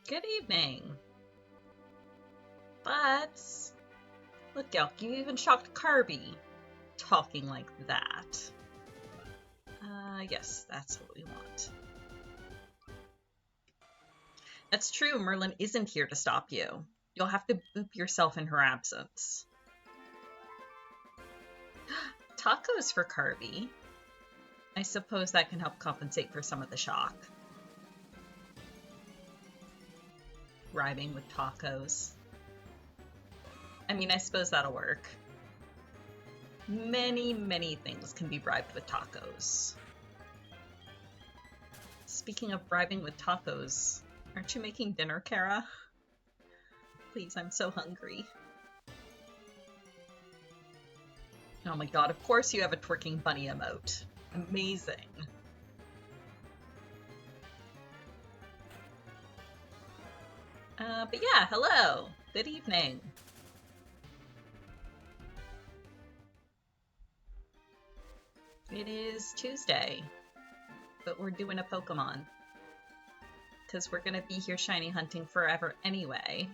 Good evening. But look, Elk, you even shocked Kirby talking like that. Yes, that's what we want. That's true, Merlin isn't here to stop you. You'll have to boop yourself in her absence. Tacos for Kirby. I suppose that can help compensate for some of the shock. Rhyming with tacos. I mean, I suppose that'll work. Many things can be bribed with tacos. Speaking of bribing with tacos, aren't you making dinner, Kara? Please, I'm so hungry. Oh my god, of course you have a twerking bunny emote. Amazing. But yeah, hello. Good evening. It is Tuesday, but we're doing a Pokemon. Because we're gonna be here shiny hunting forever anyway.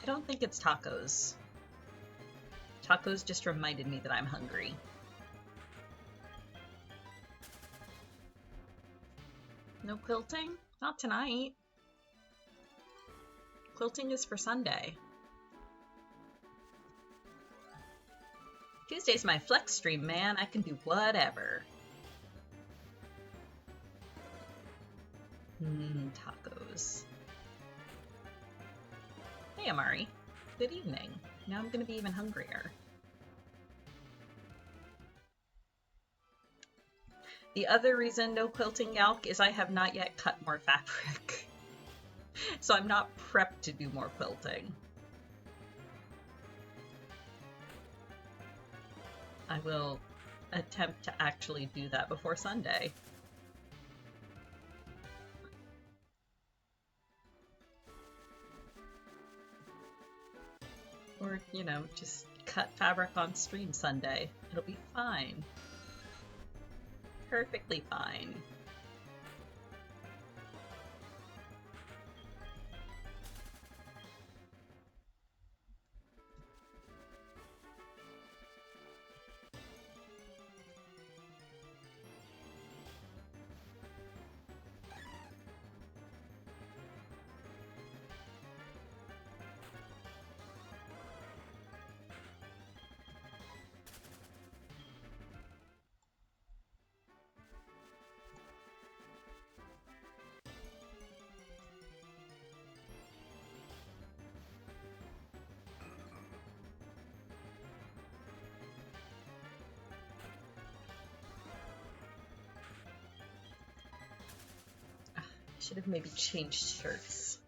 I don't think it's tacos. Tacos just reminded me that I'm hungry. No quilting? Not tonight. Quilting is for Sunday. Tuesday's my flex stream, man. I can do whatever. Tacos. Hey, Amari. Good evening. Now I'm gonna be even hungrier. The other reason no quilting, Yalk, is I have not yet cut more fabric. So I'm not prepped to do more quilting. I will attempt to actually do that before Sunday. Or, you know, just cut fabric on stream Sunday. It'll be fine. Perfectly fine. Should have maybe changed shirts.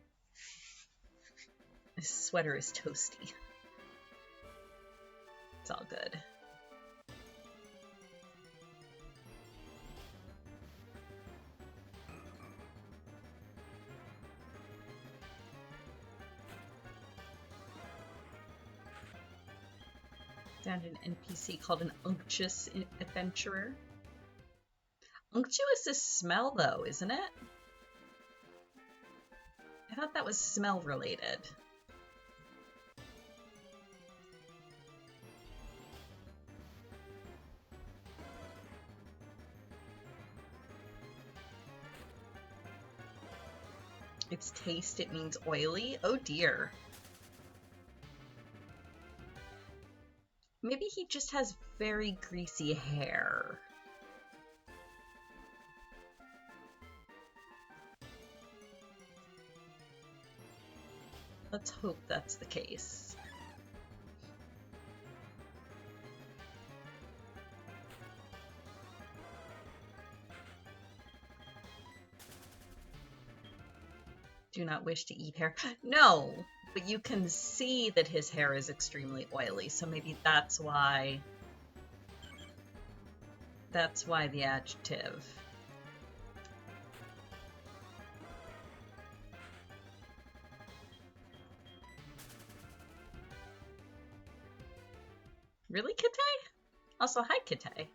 This sweater is toasty. It's all good. Found an NPC called an unctuous adventurer. Unctuous is smell, though, isn't it? I thought that was smell related. Its taste, it means oily? Oh dear. Maybe he just has very greasy hair. Let's hope that's the case. Do not wish to eat hair. No, but you can see that his hair is extremely oily, so maybe that's why. That's why the adjective. Really, Kite? Also, hi, Kite.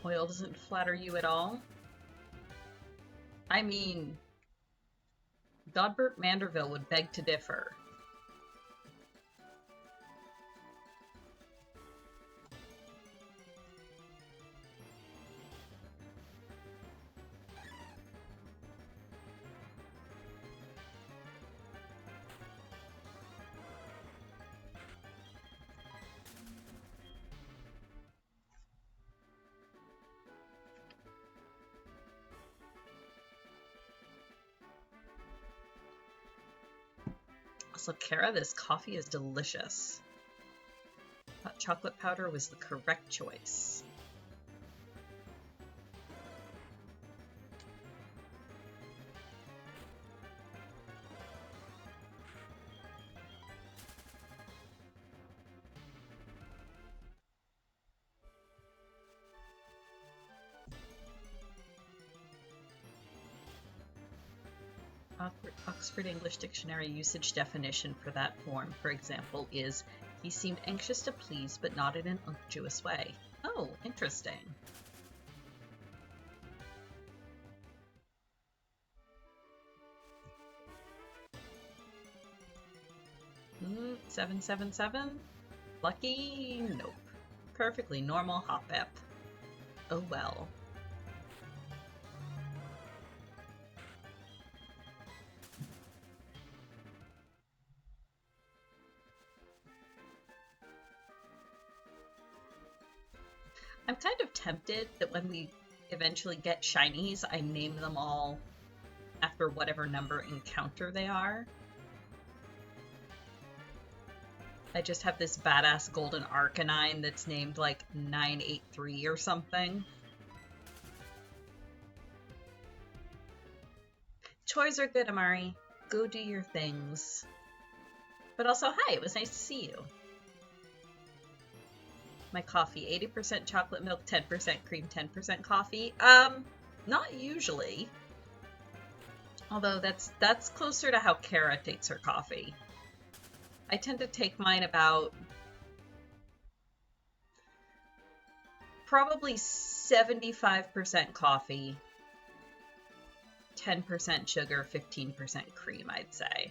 Oil doesn't flatter you at all? I mean, Godbert Manderville would beg to differ. Also, Kara, this coffee is delicious. Hot chocolate powder was the correct choice. Oxford English Dictionary usage definition for that form, for example, is he seemed anxious to please, but not in an unctuous way. Oh, interesting. Hmm, 777? Lucky? Nope. Perfectly normal hop ep. Oh well. I'm kind of tempted that when we eventually get shinies, I name them all after whatever number encounter they are. I just have this badass golden Arcanine that's named like 983 or something. Toys are good, Amari. Go do your things. But also, hi, it was nice to see you. My coffee, 80% chocolate milk, 10% cream, 10% coffee. Not usually. Although that's closer to how Kara takes her coffee. I tend to take mine about probably 75% coffee, 10% sugar, 15% cream, I'd say.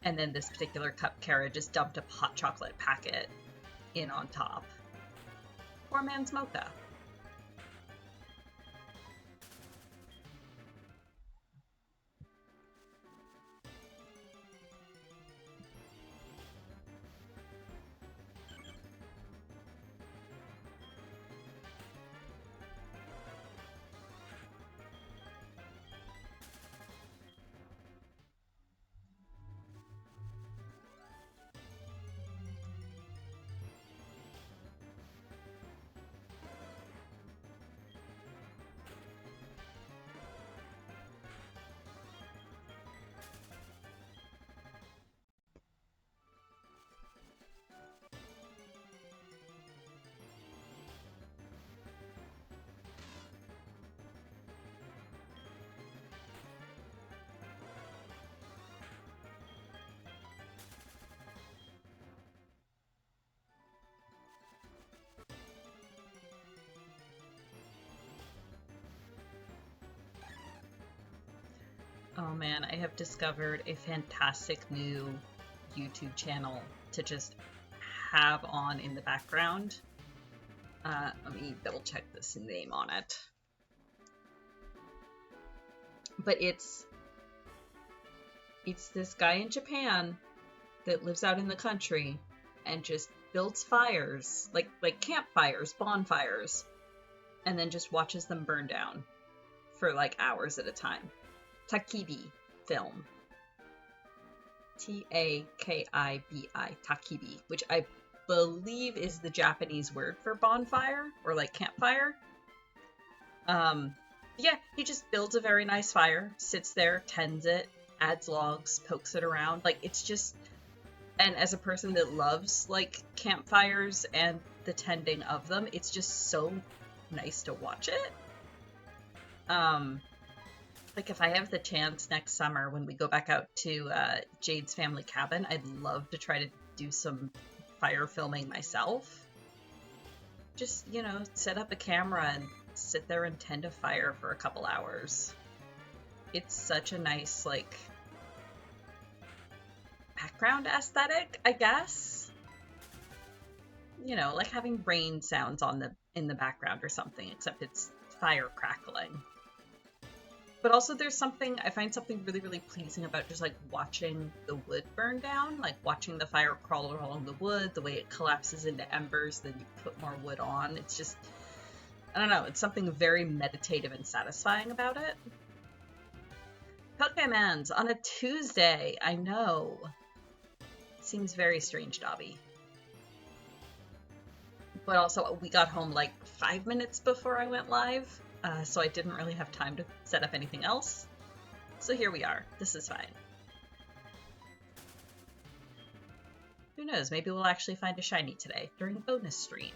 And then this particular cup, Kara just dumped a hot chocolate packet in on top. Poor man's mocha. Oh man, I have discovered a fantastic new YouTube channel to just have on in the background. Let me double check this name on it. But it's this guy in Japan that lives out in the country and just builds fires, like campfires, bonfires, and then just watches them burn down for like hours at a time. Takibi film. Takibi, takibi, which I believe is the Japanese word for bonfire or like campfire. Yeah, he just builds a very nice fire, sits there, tends it, adds logs, pokes it around. Like, it's just, and as a person that loves like campfires and the tending of them, it's just so nice to watch it. Like, if I have the chance next summer when we go back out to Jade's family cabin, I'd love to try to do some fire filming myself. Just, you know, set up a camera and sit there and tend a fire for a couple hours. It's such a nice, like, background aesthetic, I guess. You know, like having rain sounds in the background or something, except it's fire crackling. But also there's something, I find something really, really pleasing about just like watching the wood burn down, like watching the fire crawl along the wood, the way it collapses into embers, then you put more wood on. It's just, I don't know, it's something very meditative and satisfying about it. Pokemons on a Tuesday, I know. Seems very strange, Dobby. But also, we got home like 5 minutes before I went live, so I didn't really have time to set up anything else. So here we are. This is fine. Who knows? Maybe we'll actually find a shiny today during bonus stream.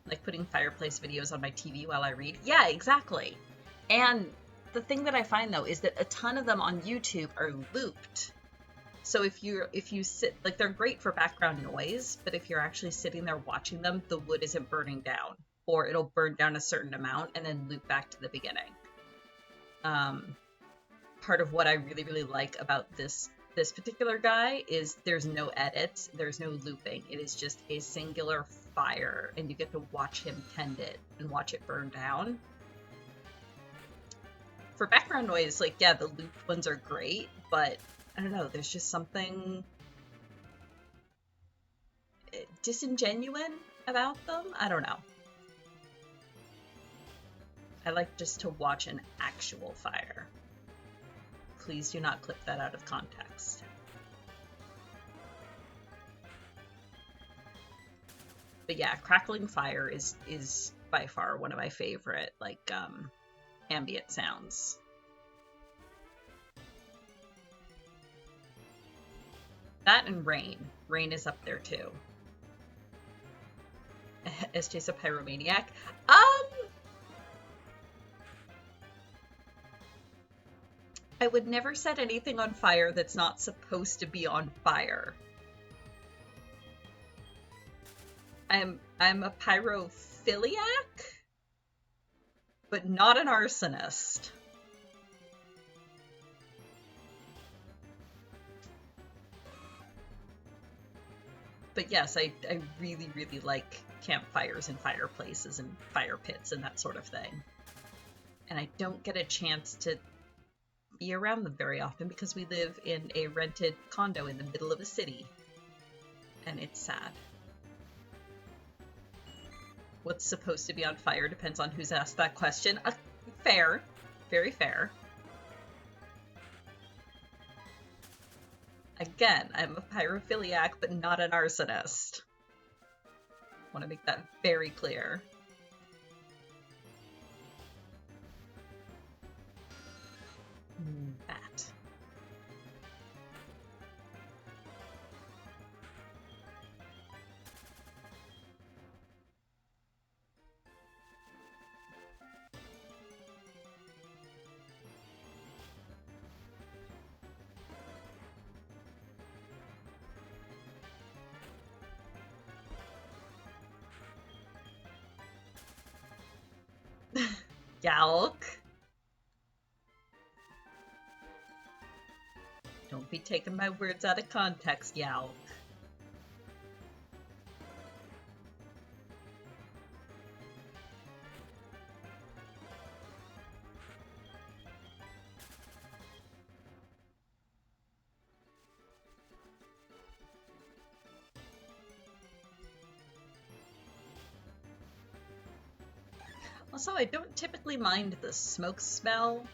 Like putting fireplace videos on my TV while I read. Yeah, exactly. And the thing that I find though is that a ton of them on YouTube are looped. So if you sit, like, they're great for background noise, but if you're actually sitting there watching them, the wood isn't burning down, or it'll burn down a certain amount and then loop back to the beginning. Part of what I really, really like about this particular guy is there's no edits, there's no looping. It is just a singular fire, and you get to watch him tend it and watch it burn down. For background noise, like, yeah, the looped ones are great, but I don't know, there's just something disingenuous about them. I don't know. I like just to watch an actual fire. Please do not clip that out of context. But yeah, crackling fire is by far one of my favorite, like, ambient sounds. That and rain. Rain is up there too. SJ's a pyromaniac. I would never set anything on fire that's not supposed to be on fire. I'm a pyrophiliac, but not an arsonist. But yes, I really, really like campfires and fireplaces and fire pits and that sort of thing. And I don't get a chance to be around them very often because we live in a rented condo in the middle of a city. And it's sad. What's supposed to be on fire depends on who's asked that question. Fair. Very fair. Again, I'm a pyrophiliac, but not an arsonist. Want to make that very clear. Bat. Yalk. Don't be taking my words out of context, Yalk. Also, I don't typically mind the smoke smell.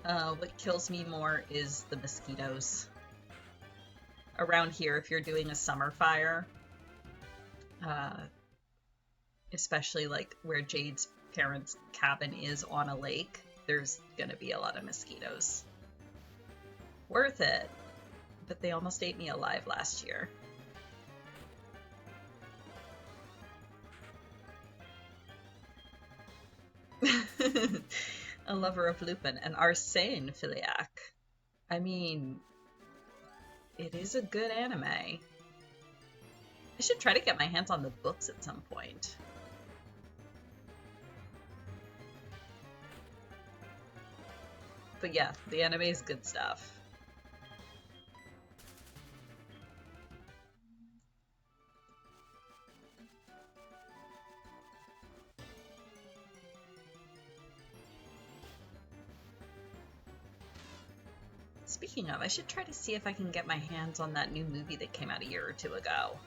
What kills me more is the mosquitoes. Around here, if you're doing a summer fire, especially like where Jade's parents' cabin is on a lake, there's gonna be a lot of mosquitoes. Worth it, but they almost ate me alive last year. A lover of Lupin, an Arsane Philiac. I mean, it is a good anime. I should try to get my hands on the books at some point. But yeah, the anime is good stuff. Speaking of, I should try to see if I can get my hands on that new movie that came out a year or two ago.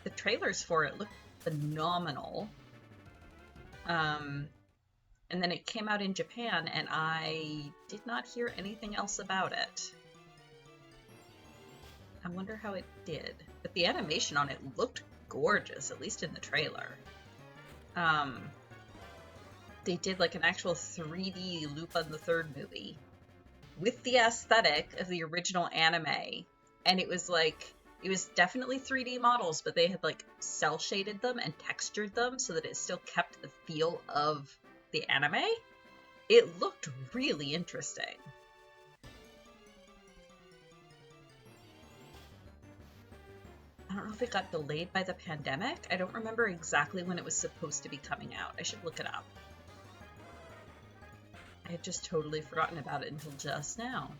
The trailers for it look phenomenal. And then it came out in Japan, and I did not hear anything else about it. I wonder how it did. But the animation on it looked gorgeous, at least in the trailer. They did like an actual 3D Lupin the Third movie with the aesthetic of the original anime. And it was definitely 3D models, but they had like cel shaded them and textured them so that it still kept the feel of the anime. It looked really interesting. I don't know if it got delayed by the pandemic. I don't remember exactly when it was supposed to be coming out. I should look it up. I had just totally forgotten about it until just now.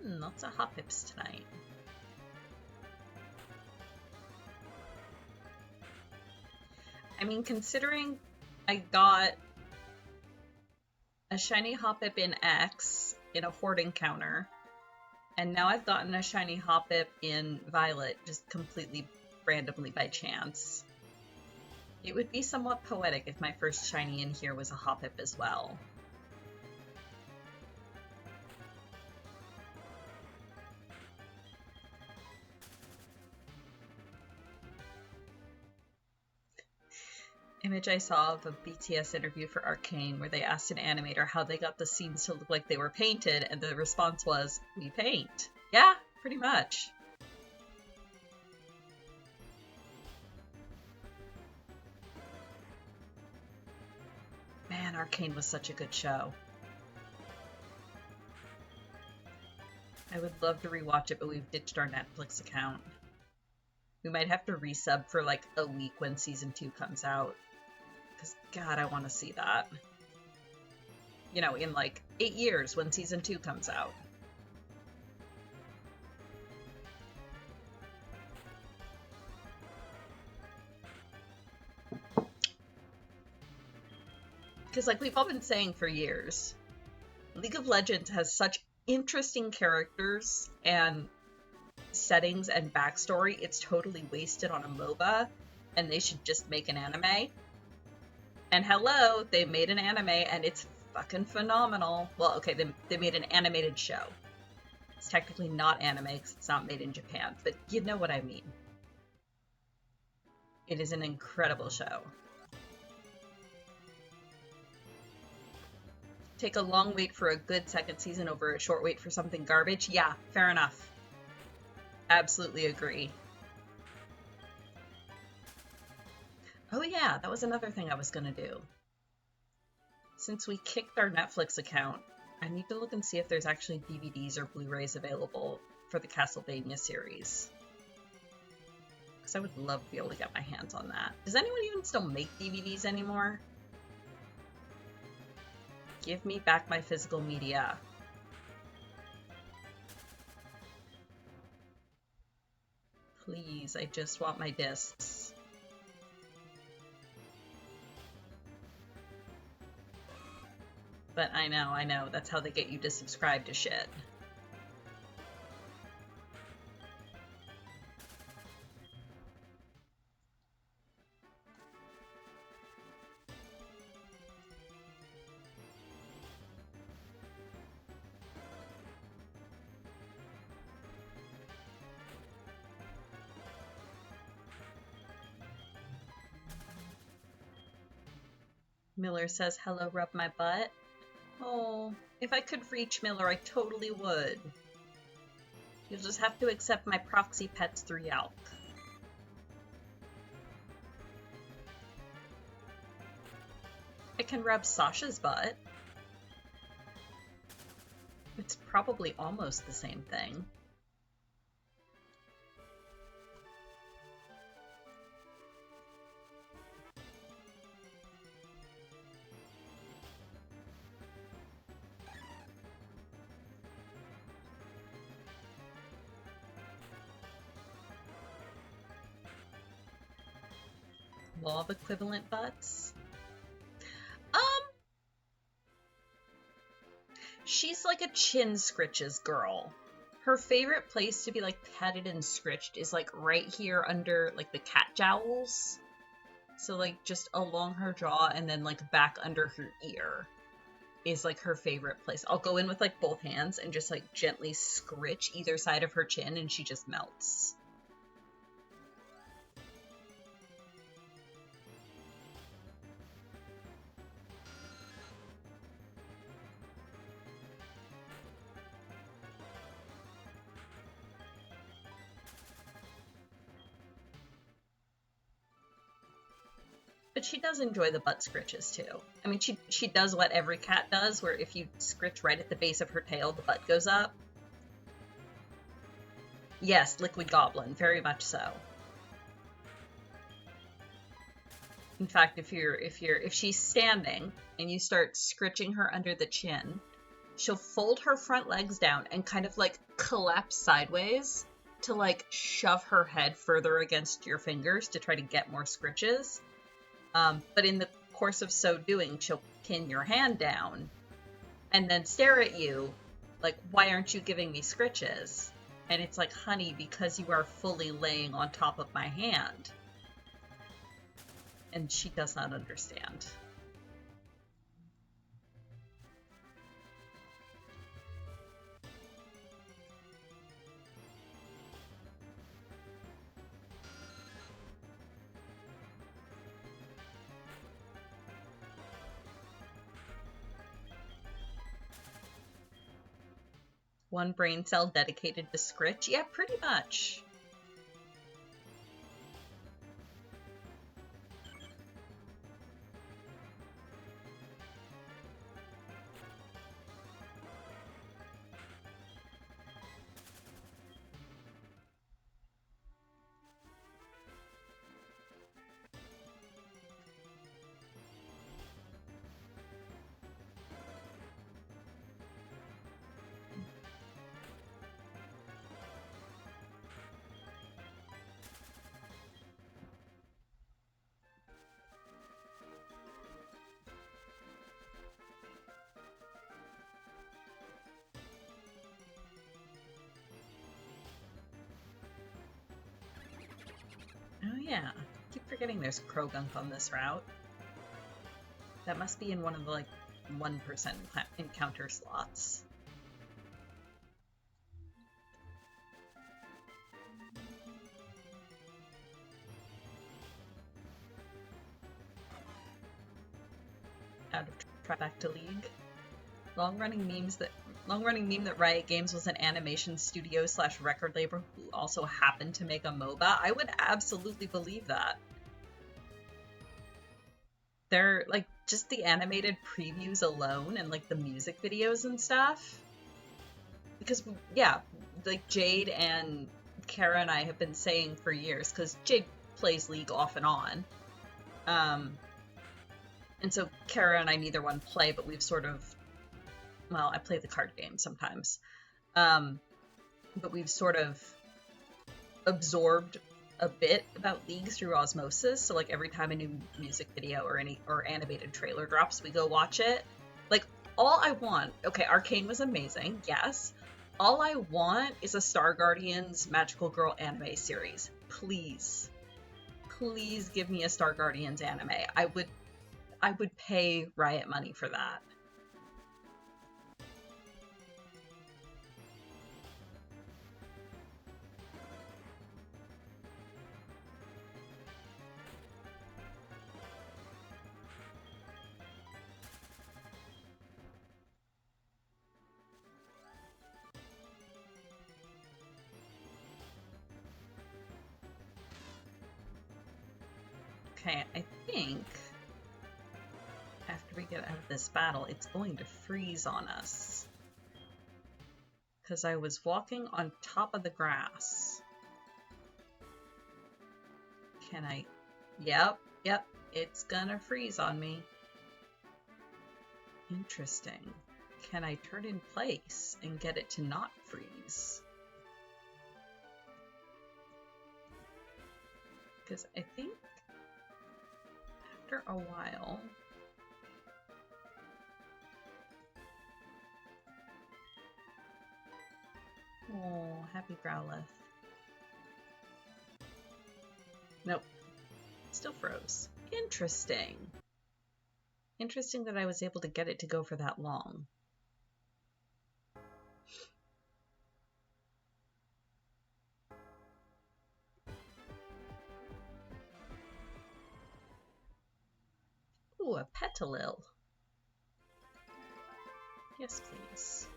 Lots of hot pips tonight. I mean, considering I got a shiny Hoppip in X in a Horde encounter, and now I've gotten a shiny Hoppip in Violet just completely randomly by chance. It would be somewhat poetic if my first shiny in here was a Hoppip as well. Image I saw of a BTS interview for Arcane where they asked an animator how they got the scenes to look like they were painted, and the response was, "We paint." Yeah, pretty much. Man, Arcane was such a good show. I would love to rewatch it, but we've ditched our Netflix account. We might have to resub for like a week when season 2 comes out. Because, God, I want to see that. You know, in like 8 years when season 2 comes out. Because, like we've all been saying for years, League of Legends has such interesting characters and settings and backstory, it's totally wasted on a MOBA, and they should just make an anime. And hello, they made an anime, and it's fucking phenomenal. Well, okay, they made an animated show. It's technically not anime because it's not made in Japan, but you know what I mean. It is an incredible show. Take a long wait for a good second season over a short wait for something garbage? Yeah, fair enough. Absolutely agree. Oh yeah, that was another thing I was gonna do. Since we kicked our Netflix account, I need to look and see if there's actually DVDs or Blu-rays available for the Castlevania series. Because I would love to be able to get my hands on that. Does anyone even still make DVDs anymore? Give me back my physical media. Please, I just want my discs. But I know, that's how they get you to subscribe to shit. Miller says, hello, rub my butt. Oh, if I could reach Miller, I totally would. You'll just have to accept my proxy pets through Yelp. I can rub Sasha's butt. It's probably almost the same thing. Law of equivalent butts. She's like a chin scritches girl. Her favorite place to be like petted and scritched is like right here under like the cat jowls. So like just along her jaw and then like back under her ear is like her favorite place. I'll go in with like both hands and just like gently scritch either side of her chin and she just melts. But she does enjoy the butt scritches too. I mean, she does what every cat does, where if you scritch right at the base of her tail, the butt goes up. Yes, Liquid Goblin, very much so. In fact, if she's standing and you start scritching her under the chin, she'll fold her front legs down and kind of like collapse sideways to like shove her head further against your fingers to try to get more scritches. But in the course of so doing, she'll pin your hand down and then stare at you like, why aren't you giving me scritches? And it's like, honey, because you are fully laying on top of my hand. And she does not understand. One brain cell dedicated to scritch? Yeah, pretty much. Oh yeah, keep forgetting there's Krogunk on this route. That must be in one of the like 1% encounter slots. Out of Trifecta League. Long-running meme that Riot Games was an animation studio / record label who also happened to make a MOBA. I would absolutely believe that. They're like just the animated previews alone and like the music videos and stuff. Because yeah, like Jade and Kara and I have been saying for years, because Jade plays League off and on. And so Kara and I neither one play, but we've sort of, well, I play the card game sometimes. But we've sort of absorbed a bit about League through osmosis. So like every time a new music video or animated trailer drops, we go watch it. Like all I want, okay, Arcane was amazing, yes. All I want is a Star Guardians Magical Girl anime series. Please. Please give me a Star Guardians anime. I would pay Riot money for that. Okay, I think after we get out of this battle, it's going to freeze on us. Because I was walking on top of the grass. Can I? Yep, it's gonna freeze on me. Interesting. Can I turn in place and get it to not freeze? Because I think after a while... Oh, happy Growlithe. Nope. Still froze. Interesting. Interesting that I was able to get it to go for that long. Ooh, a Petalil. Yes, please.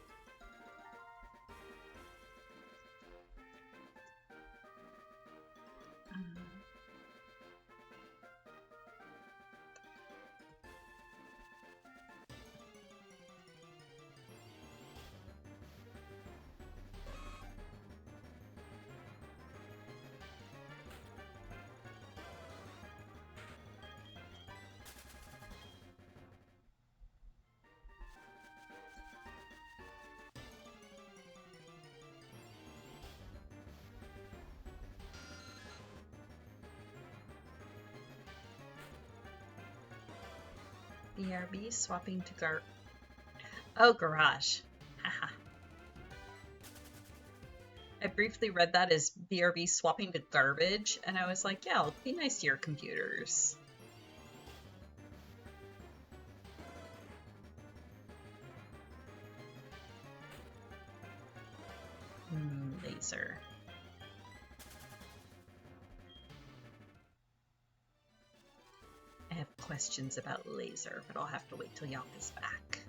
BRB swapping to Garage. Haha. I briefly read that as BRB swapping to garbage, and I was like, yeah, it'll be nice to your computers. Laser. I have questions about laser, but I'll have to wait till Yonka's back.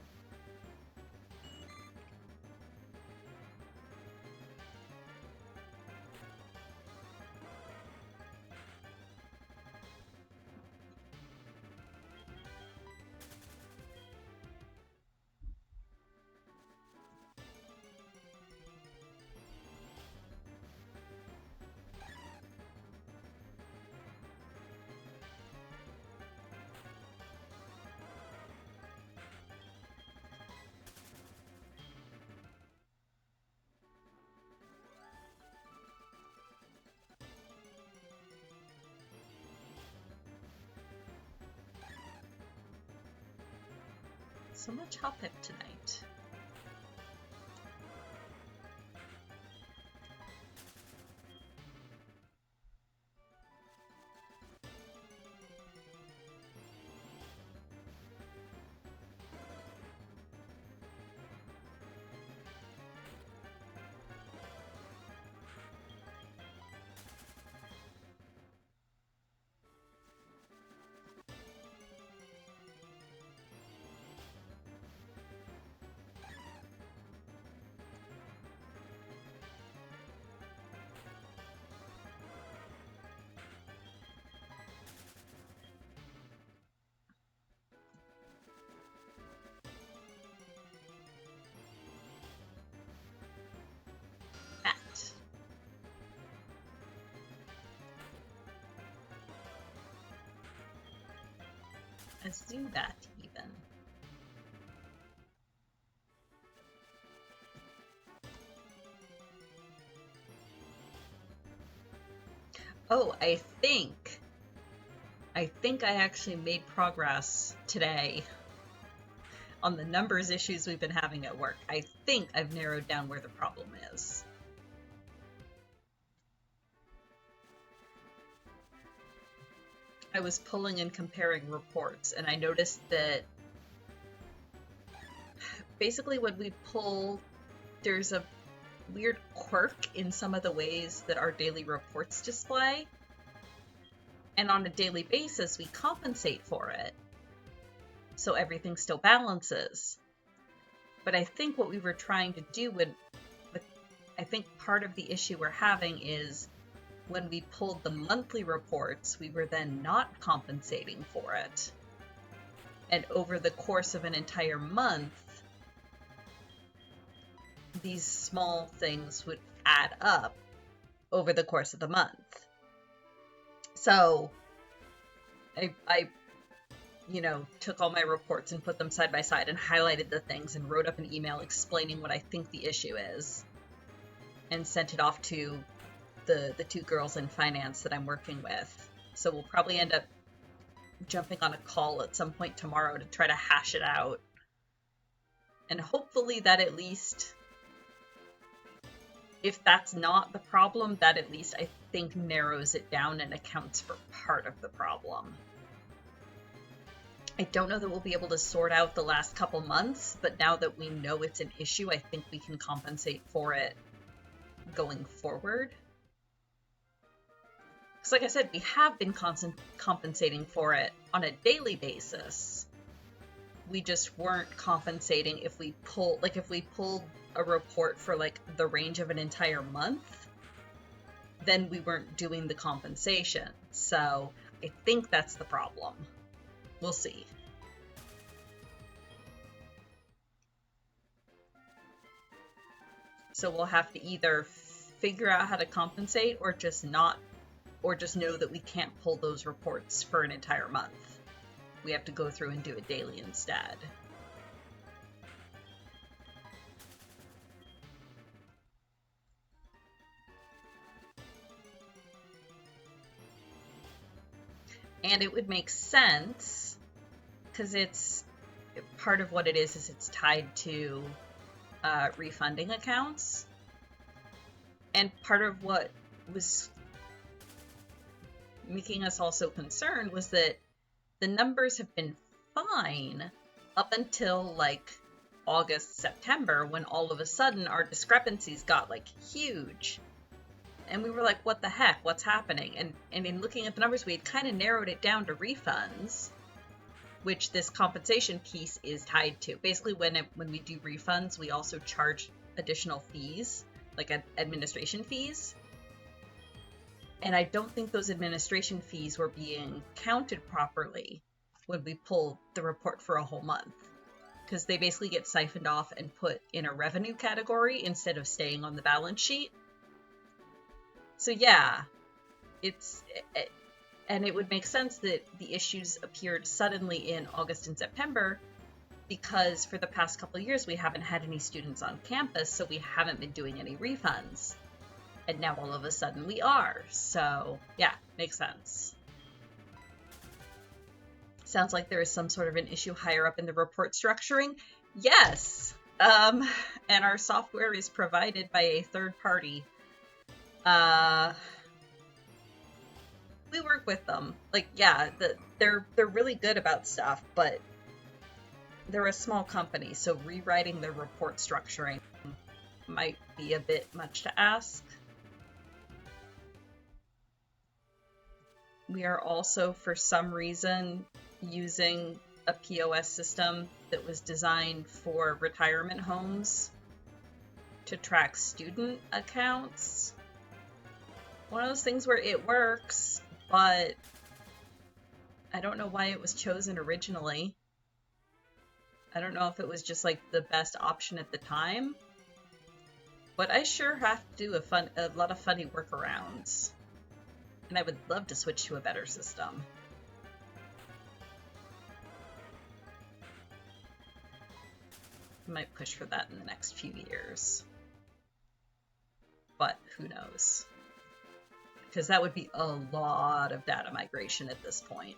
So much Hoppip tonight. Let's do that even. Oh, I think I actually made progress today on the numbers issues we've been having at work. I think I've narrowed down where the problem is. I was pulling and comparing reports, and I noticed that basically when we pull, there's a weird quirk in some of the ways that our daily reports display. And on a daily basis, we compensate for it. So everything still balances. But I think what we were trying to do I think part of the issue we're having is when we pulled the monthly reports, we were then not compensating for it. And over the course of an entire month, these small things would add up over the course of the month. So I took all my reports and put them side by side and highlighted the things and wrote up an email explaining what I think the issue is and sent it off to the two girls in finance that I'm working with. So we'll probably end up jumping on a call at some point tomorrow to try to hash it out. And hopefully that at least, if that's not the problem, that at least I think narrows it down and accounts for part of the problem. I don't know that we'll be able to sort out the last couple months, but now that we know it's an issue, I think we can compensate for it going forward. Because like I said, we have been compensating for it on a daily basis. We just weren't compensating if we pulled a report for like the range of an entire month, then we weren't doing the compensation. So I think that's the problem. We'll see. So we'll have to either figure out how to compensate or just know that we can't pull those reports for an entire month. We have to go through and do it daily instead. And it would make sense because it's part of what it is it's tied to refunding accounts. And part of what was making us also concerned was that the numbers have been fine up until like August, September, when all of a sudden our discrepancies got like huge. And we were like, what the heck? What's happening? And in looking at the numbers, we had kind of narrowed it down to refunds, which this compensation piece is tied to. Basically, when we do refunds, we also charge additional fees, like administration fees. And I don't think those administration fees were being counted properly when we pull the report for a whole month, because they basically get siphoned off and put in a revenue category instead of staying on the balance sheet. So yeah, and it would make sense that the issues appeared suddenly in August and September because for the past couple of years we haven't had any students on campus, so we haven't been doing any refunds. And now all of a sudden we are. So yeah, makes sense. Sounds like there is some sort of an issue higher up in the report structuring. Yes, and our software is provided by a third party. We work with them. Like, yeah, they're really good about stuff, but they're a small company, so rewriting their report structuring might be a bit much to ask. We are also, for some reason, using a POS system that was designed for retirement homes to track student accounts. One of those things where it works, but I don't know why it was chosen originally. I don't know if it was just like the best option at the time, but I sure have to do a lot of funny workarounds, and I would love to switch to a better system. I might push for that in the next few years, but who knows? Because that would be a lot of data migration at this point.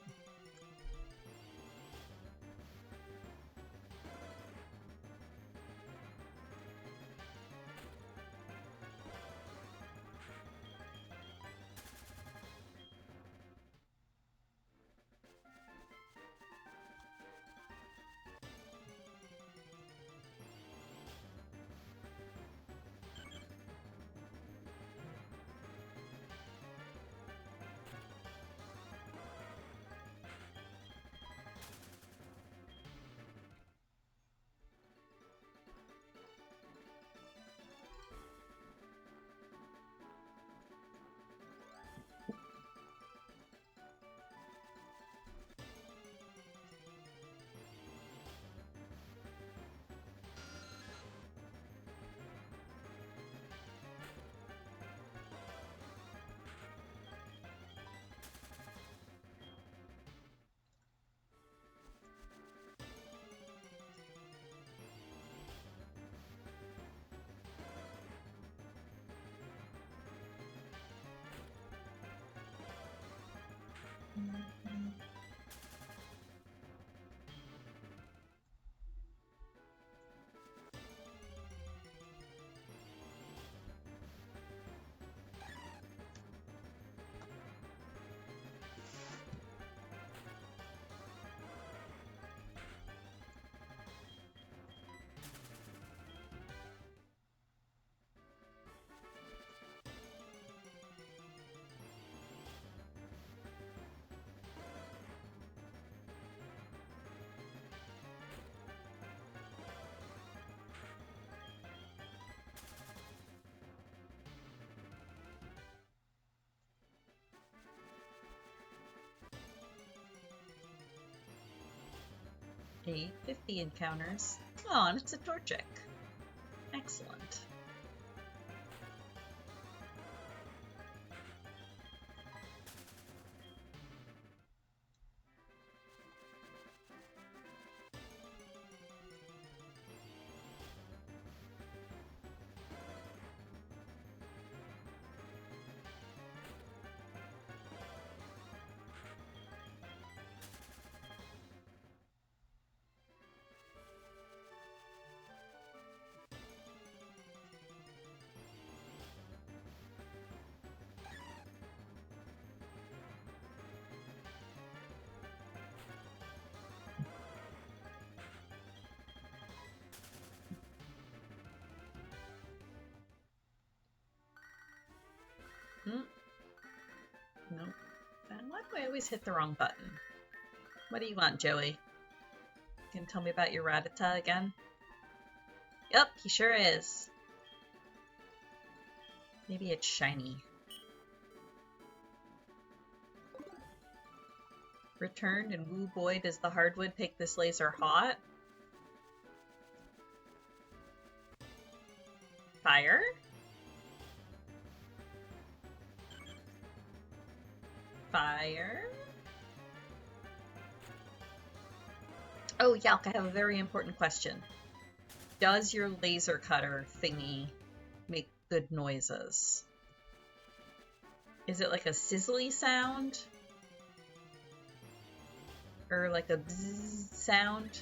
50 encounters. Oh, and it's a Torchic. Excellent. Nope. Why do I always hit the wrong button? What do you want, Joey? Can you tell me about your Rattata again? Yep, he sure is. Maybe it's shiny. Returned, and woo boy, does the hardwood make this laser hot? Fire? Fire? Oh, Yalk, I have a very important question. Does your laser cutter thingy make good noises? Is it like a sizzly sound? Or like a bzzz sound?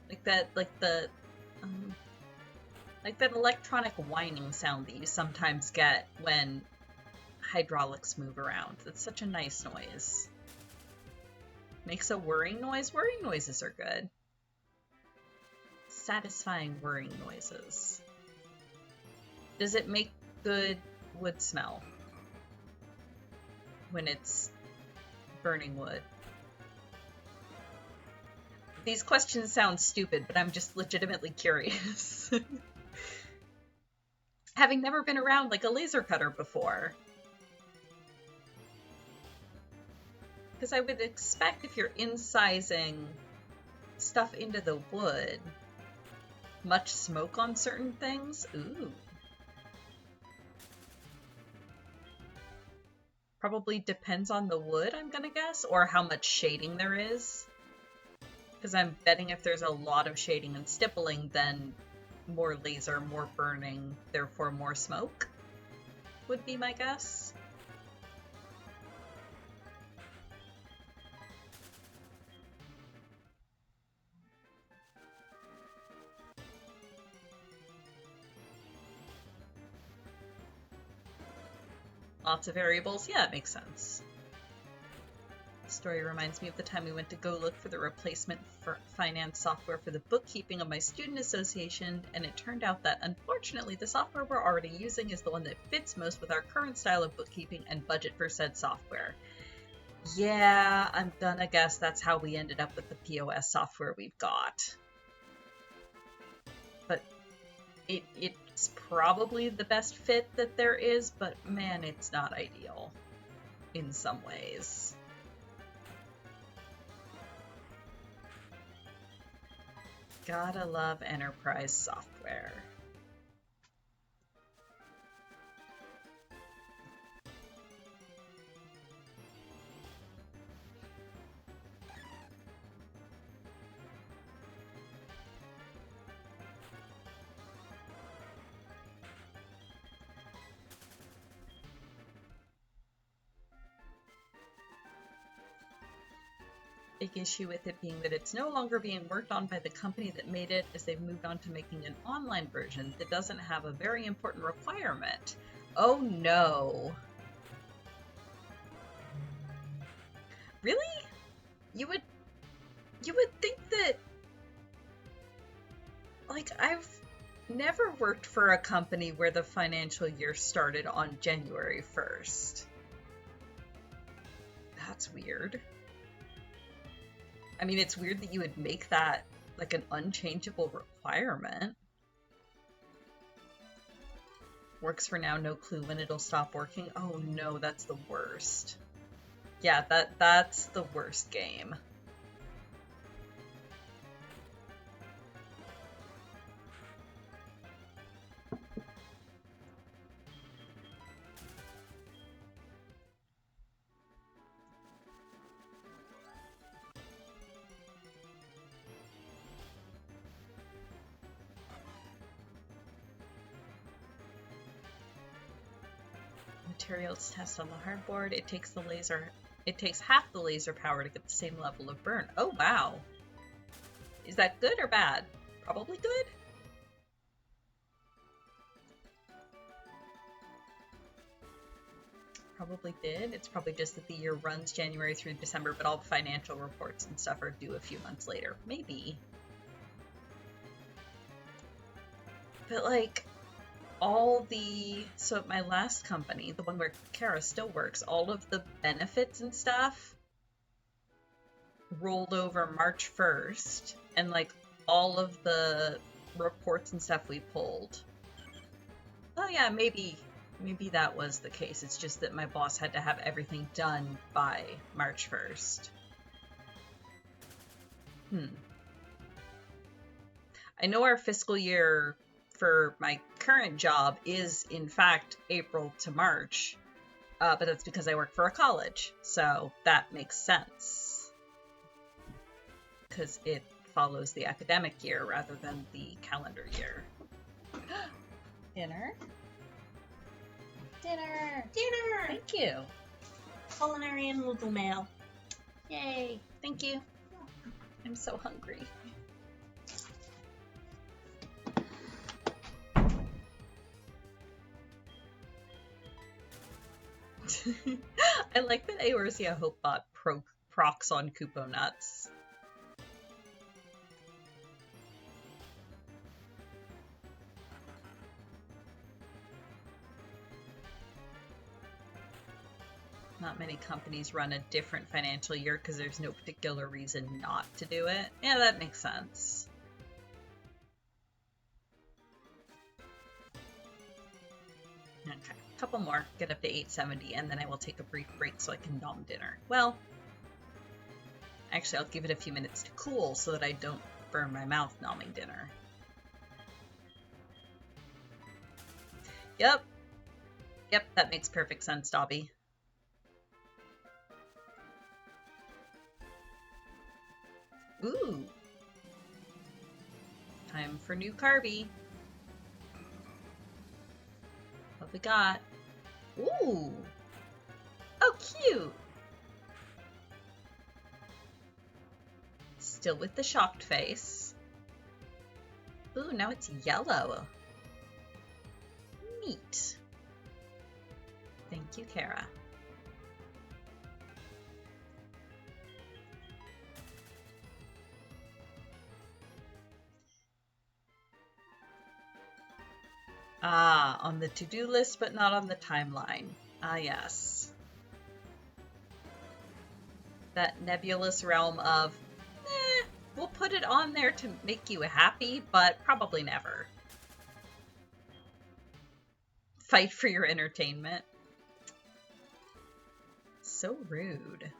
Like that, like that electronic whining sound that you sometimes get when hydraulics move around. It's such a nice noise. Makes a whirring noise. Whirring noises are good. Satisfying whirring noises. Does it make good wood smell when it's burning wood? These questions sound stupid, but I'm just legitimately curious. Having never been around like a laser cutter before. Because I would expect if you're incising stuff into the wood, much smoke on certain things. Ooh. Probably depends on the wood, I'm gonna guess, or how much shading there is. Because I'm betting if there's a lot of shading and stippling, then more laser, more burning, therefore more smoke, would be my guess. Lots of variables. Yeah, it makes sense. The story reminds me of the time we went to go look for the replacement for finance software for the bookkeeping of my student association, and it turned out that, unfortunately, the software we're already using is the one that fits most with our current style of bookkeeping and budget for said software. Yeah, I'm gonna guess that's how we ended up with the POS software we've got. But it's probably the best fit that there is, but man, it's not ideal in some ways. Gotta love enterprise software. big issue with it being that it's no longer being worked on by the company that made it, as they've moved on to making an online version that doesn't have a very important requirement. Oh no. Really? You would think that, like, I've never worked for a company where the financial year started on January 1st. That's weird. I mean, it's weird that you would make that like an unchangeable requirement. Works for now, no clue when it'll stop working. Oh no, that's the worst. Yeah, that's the worst game. Materials test on the hardboard. It takes half the laser power to get the same level of burn. Oh wow. Is that good or bad? Probably good. Probably did. It's probably just that the year runs January through December, but all the financial reports and stuff are due a few months later. Maybe. But like, so at my last company, the one where Kara still works, all of the benefits and stuff rolled over March 1st, and like all of the reports and stuff we pulled. Oh yeah, maybe that was the case. It's just that my boss had to have everything done by March 1st. I know our fiscal year for my current job is, in fact, April to March, but that's because I work for a college, so that makes sense. Because it follows the academic year rather than the calendar year. Dinner? Dinner! Dinner! Thank you. Culinary and local mail. Yay! Thank you. I'm so hungry. I like that Eorzea Hopebot procs on Kupo nuts. Not many companies run a different financial year because there's no particular reason not to do it. Yeah, that makes sense. Okay, a couple more, get up to 870, and then I will take a brief break so I can nom dinner. Well, actually, I'll give it a few minutes to cool so that I don't burn my mouth nomming dinner. Yep, that makes perfect sense, Dobby. Ooh. Time for new carby. What we got? Ooh. Oh, cute. Still with the shocked face. Ooh, now it's yellow. Neat. Thank you, Kara. Ah, on the to-do list, but not on the timeline. Ah, yes. That nebulous realm of, we'll put it on there to make you happy, but probably never. Fight for your entertainment. So rude.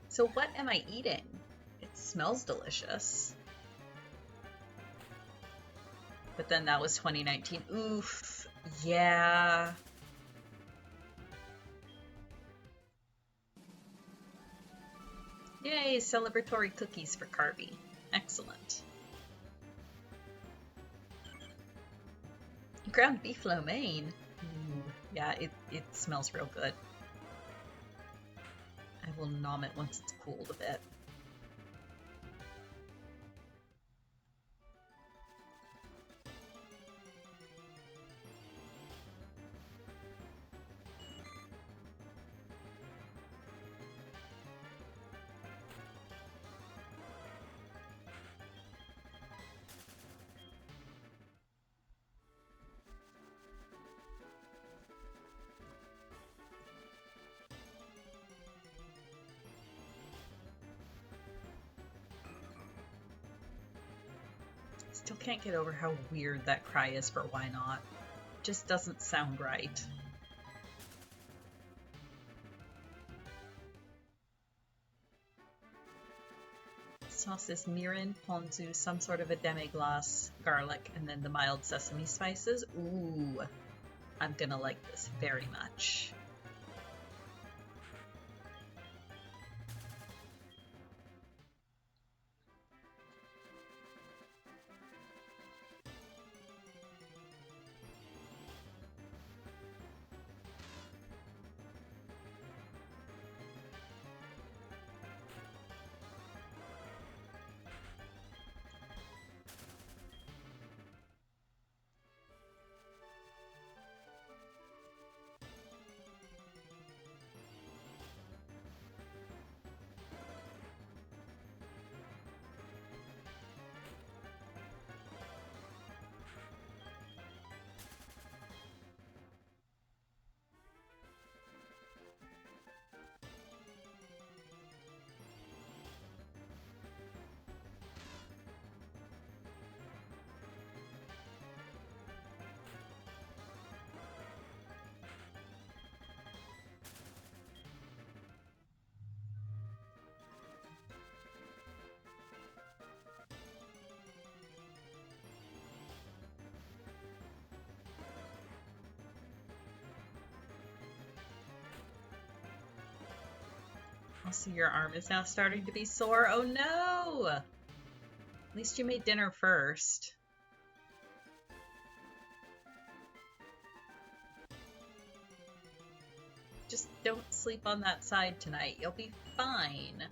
So what am I eating? It smells delicious. But then that was 2019. Oof. Yeah. Yay, celebratory cookies for Carby. Excellent. Ground beef lo mein. Ooh, yeah, it smells real good. I will nom it once it's cooled a bit. Still can't get over how weird that cry is for Why Not. Just doesn't sound right. Sauce is mirin, ponzu, some sort of a demi-glace, garlic, and then the mild sesame spices. Ooh, I'm gonna like this very much. Also, your arm is now starting to be sore. Oh no! At least you made dinner first. Just don't sleep on that side tonight. You'll be fine.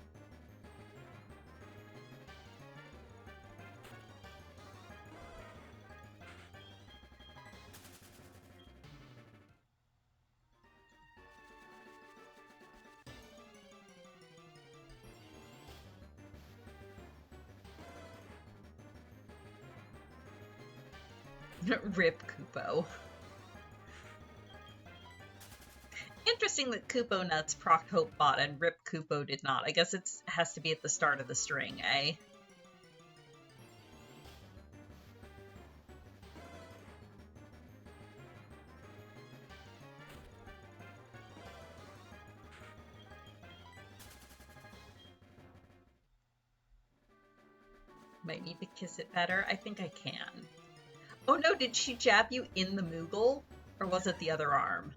Rip Kupo. Interesting that Kupo Nuts proc Hope bot and Rip Kupo did not. I guess it has to be at the start of the string, eh? Might need to kiss it better. I think I can. Oh no, did she jab you in the Moogle? Or was it the other arm?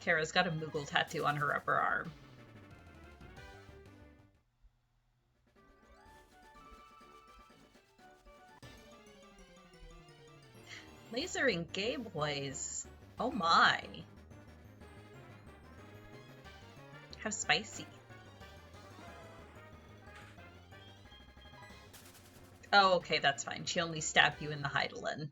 Kara's got a Moogle tattoo on her upper arm. Lasering gay boys. Oh my. How spicy. Oh, okay, that's fine. She only stabbed you in the Heidelin.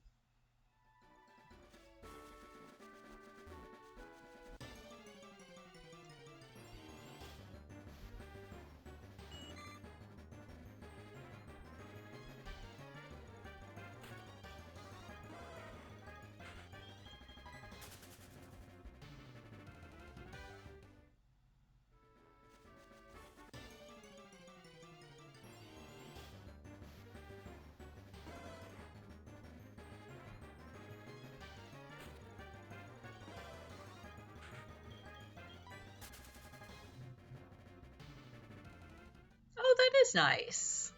Oh, that is nice.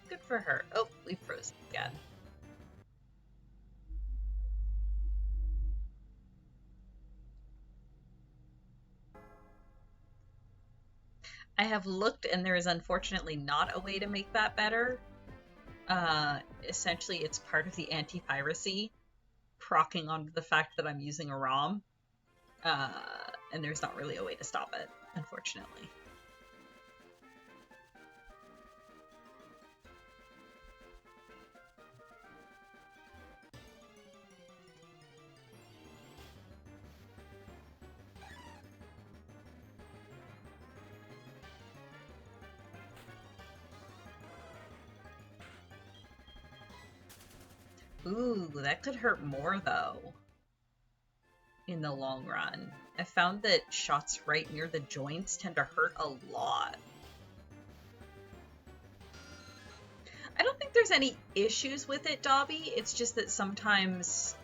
Good for her. Oh, we froze again. I have looked, and there is unfortunately not a way to make that better. Essentially, it's part of the anti-piracy, procking onto the fact that I'm using a ROM. And there's not really a way to stop it, unfortunately. Ooh, that could hurt more, though, in the long run. I found that shots right near the joints tend to hurt a lot. I don't think there's any issues with it, Dobby. It's just that sometimes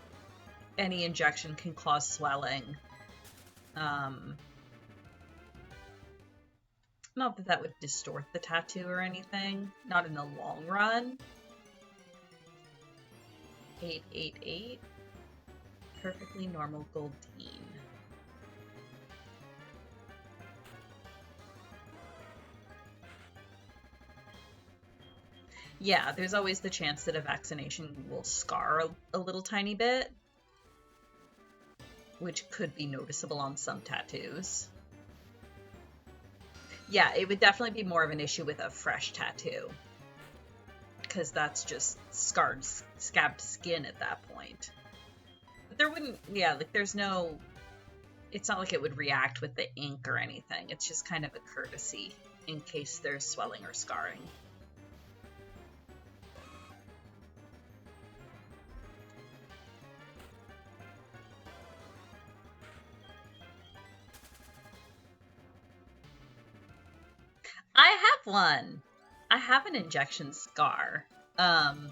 any injection can cause swelling. Not that that would distort the tattoo or anything. Not in the long run. 888. Perfectly normal Goldine. Yeah, there's always the chance that a vaccination will scar a little tiny bit, which could be noticeable on some tattoos. Yeah, it would definitely be more of an issue with a fresh tattoo, because that's just scarred, scabbed skin at that point. But there wouldn't, yeah, like there's no, it's not like it would react with the ink or anything. It's just kind of a courtesy in case there's swelling or scarring. I have one. I have an injection scar. On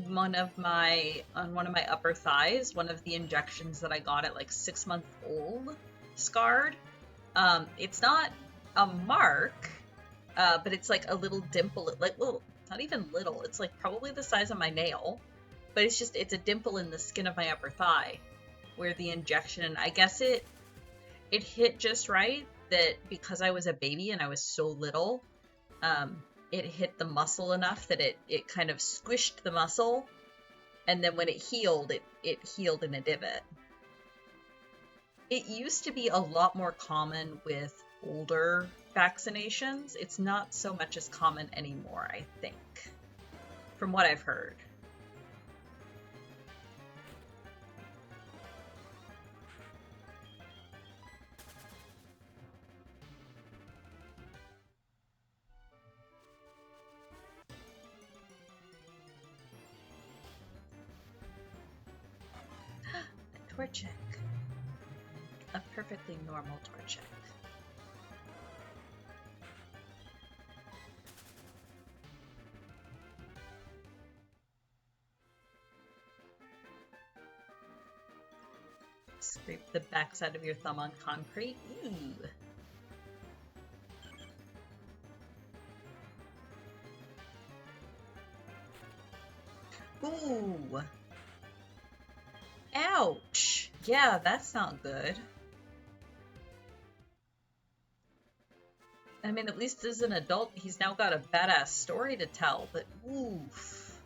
one of my upper thighs, one of the injections that I got at like 6 months old, scarred. It's not a mark, but it's like a little dimple, like little, not even little. It's like probably the size of my nail, but it's a dimple in the skin of my upper thigh, where the injection, I guess it hit just right. That because I was a baby and I was so little, it hit the muscle enough that it kind of squished the muscle, and then when it healed, it healed in a divot. It used to be a lot more common with older vaccinations. It's not so much as common anymore, I think, from what I've heard. A Torchic. A perfectly normal Torchic. Scrape the backside of your thumb on concrete. Ooh. Ooh. Ouch. Yeah, that's not good. I mean, at least as an adult, he's now got a badass story to tell, but oof.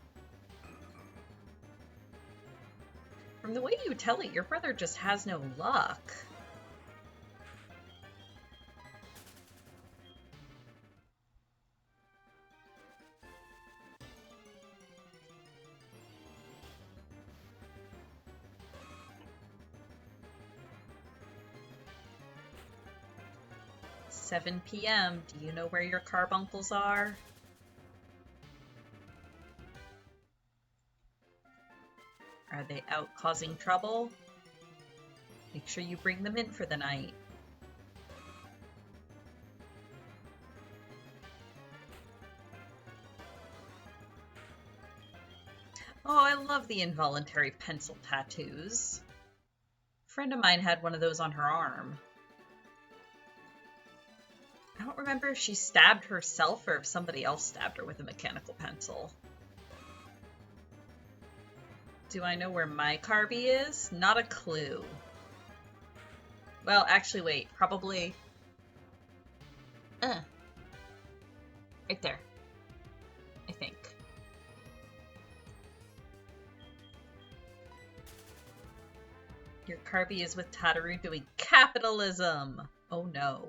From the way you tell it, your brother just has no luck. "7 p.m. Do you know where your carbuncles are?" Are they out causing trouble? Make sure you bring them in for the night. Oh, I love the involuntary pencil tattoos. A friend of mine had one of those on her arm. I don't remember if she stabbed herself or if somebody else stabbed her with a mechanical pencil. Do I know where my Carby is? Not a clue. Well, actually, wait. Probably... Right there. I think. Your Carby is with Tataru doing capitalism! Oh no.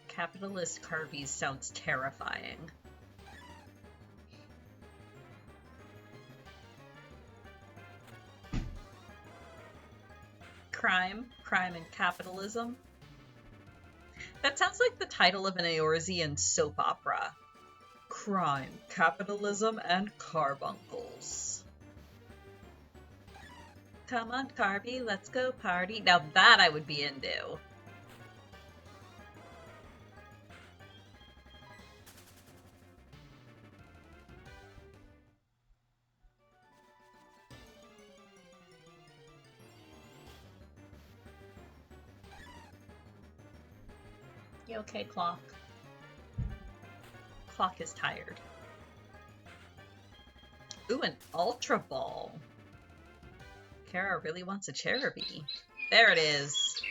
Capitalist Carby sounds terrifying. Crime and capitalism. That sounds like the title of an Eorzean soap opera. Crime, capitalism, and carbuncles. Come on, Carby, let's go party. Now that I would be into. You okay, Clock? Clock is tired. Ooh, an Ultra Ball. Kara really wants a Cherubi. There it is.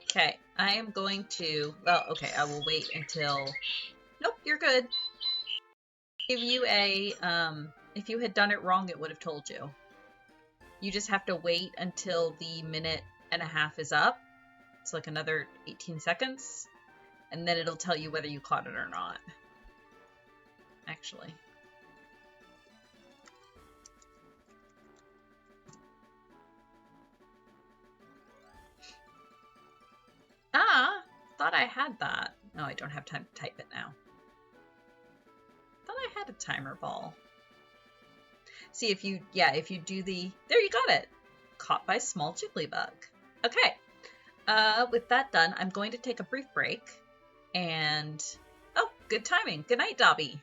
Okay, I am going to... Well, okay, I will wait until... Nope, you're good. Give you a... If you had done it wrong, it would have told you. You just have to wait until the minute and a half is up. It's like another 18 seconds. And then it'll tell you whether you caught it or not. Actually. Ah, thought I had that. No, I don't have time to type it now. Thought I had a timer ball. See, if you do the... There, you got it! Caught by small Jigglybug. Okay. With that done, I'm going to take a brief break. And... Oh, good timing. Good night, Dobby.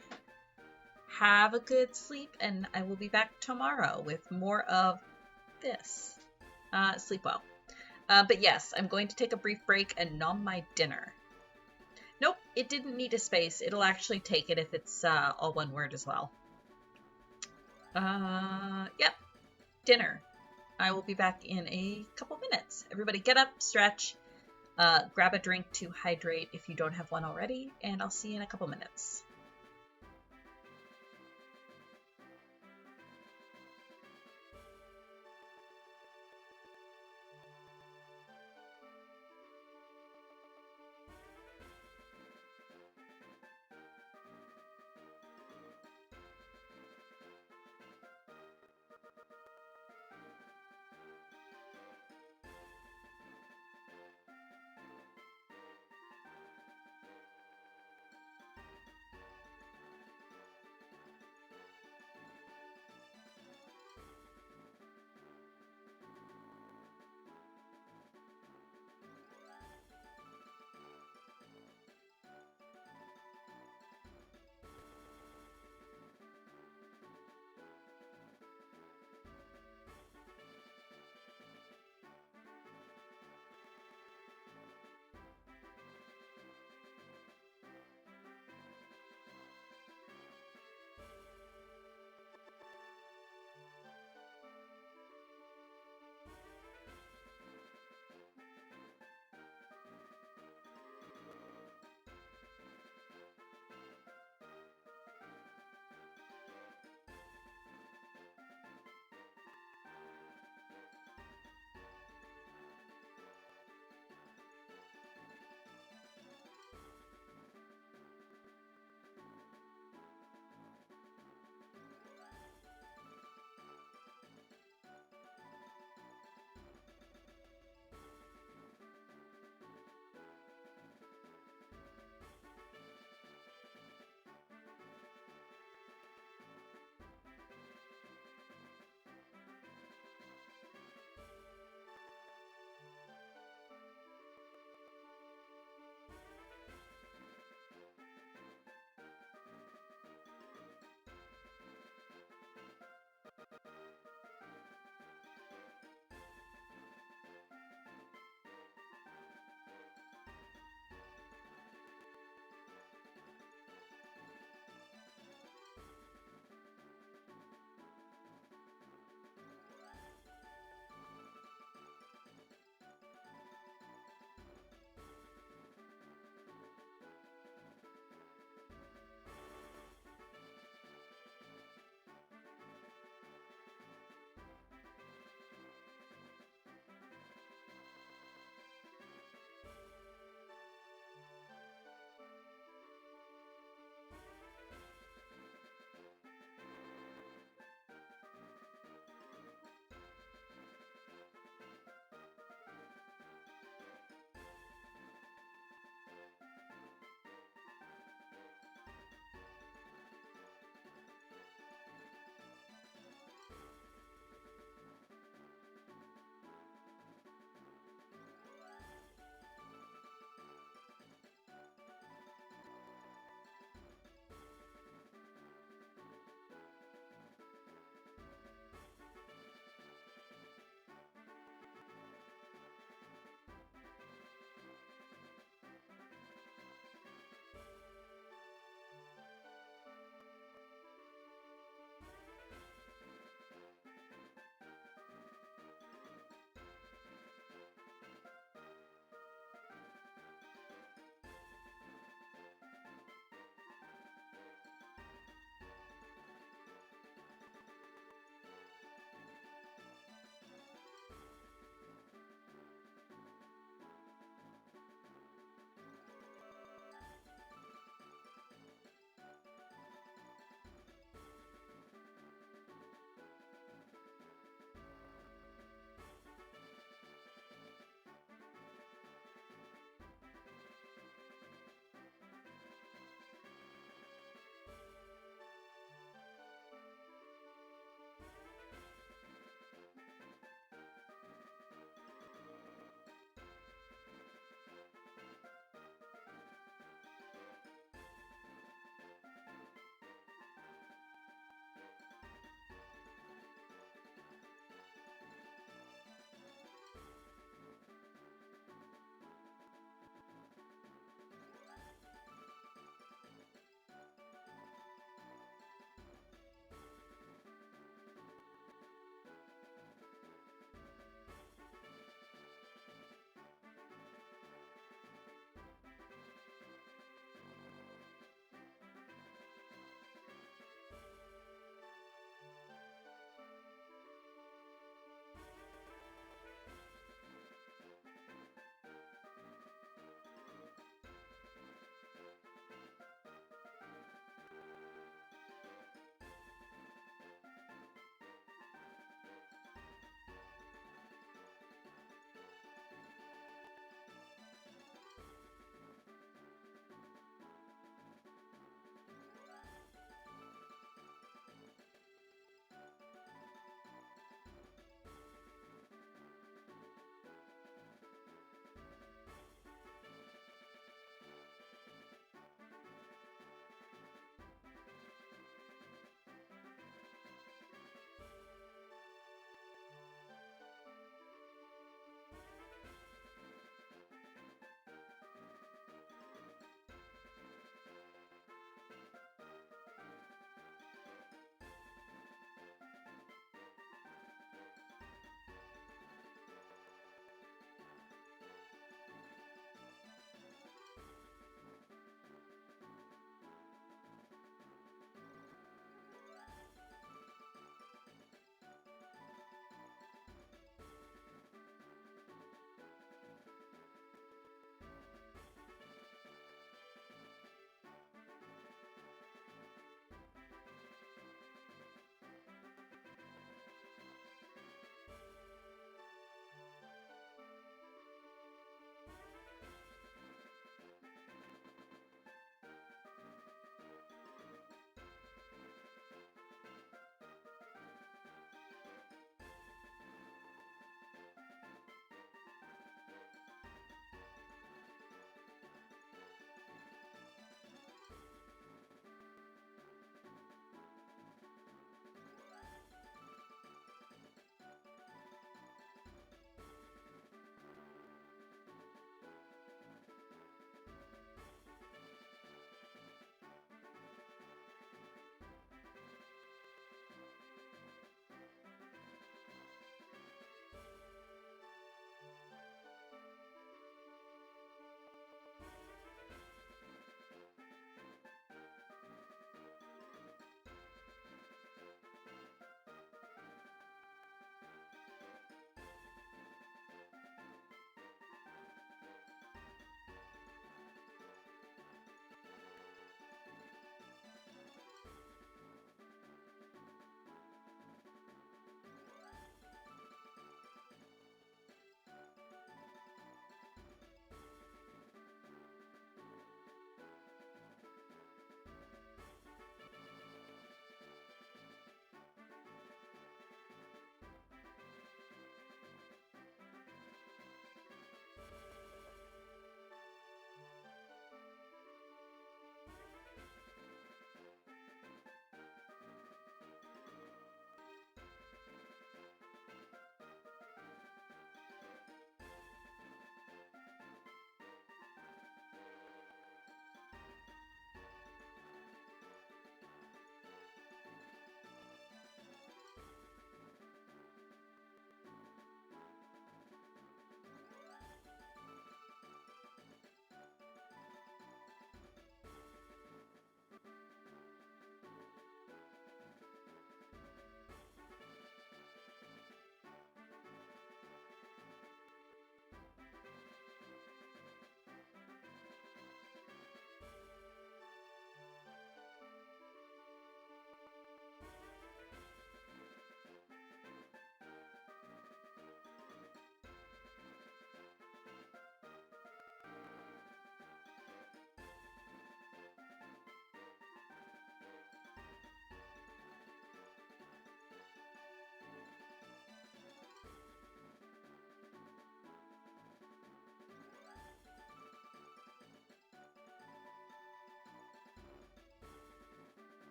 Have a good sleep, and I will be back tomorrow with more of this. Sleep well. But yes, I'm going to take a brief break and nom my dinner. Nope, it didn't need a space. It'll actually take it if it's all one word as well. Yep. Dinner. I will be back in a couple minutes. Everybody get up, stretch, grab a drink to hydrate if you don't have one already, and I'll see you in a couple minutes.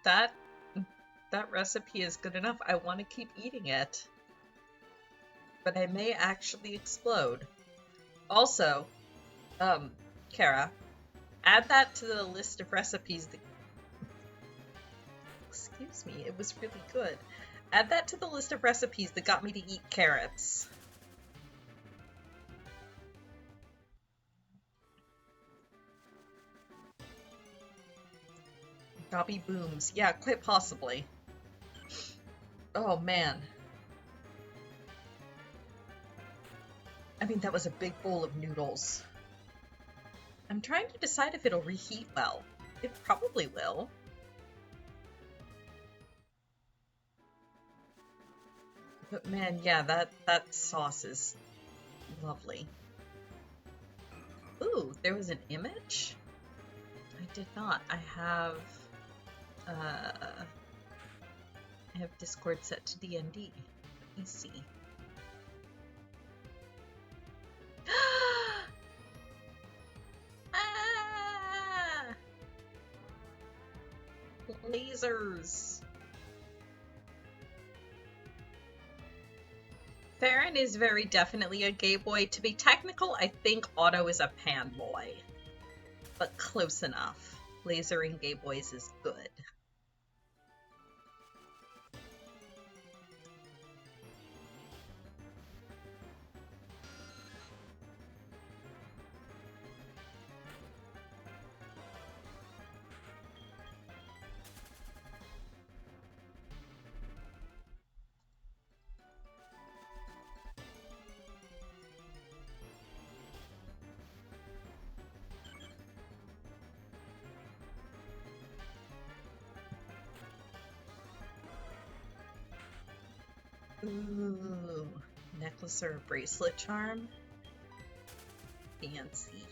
That that recipe is good enough. I want to keep eating it. But I may actually explode. Also, Kara, add that to the list of recipes that... Excuse me, it was really good. Add that to the list of recipes that got me to eat carrots. Gobby booms. Yeah, quite possibly. Oh, man. I mean, that was a big bowl of noodles. I'm trying to decide if it'll reheat well. It probably will. But man, yeah, that sauce is lovely. Ooh, there was an image? I did not. I have Discord set to DND. Let me see. Ah! Lasers. Farron is very definitely a gay boy. To be technical, I think Otto is a pan boy. But close enough. Lasering gay boys is good. Ooh, necklace or bracelet charm? Fancy.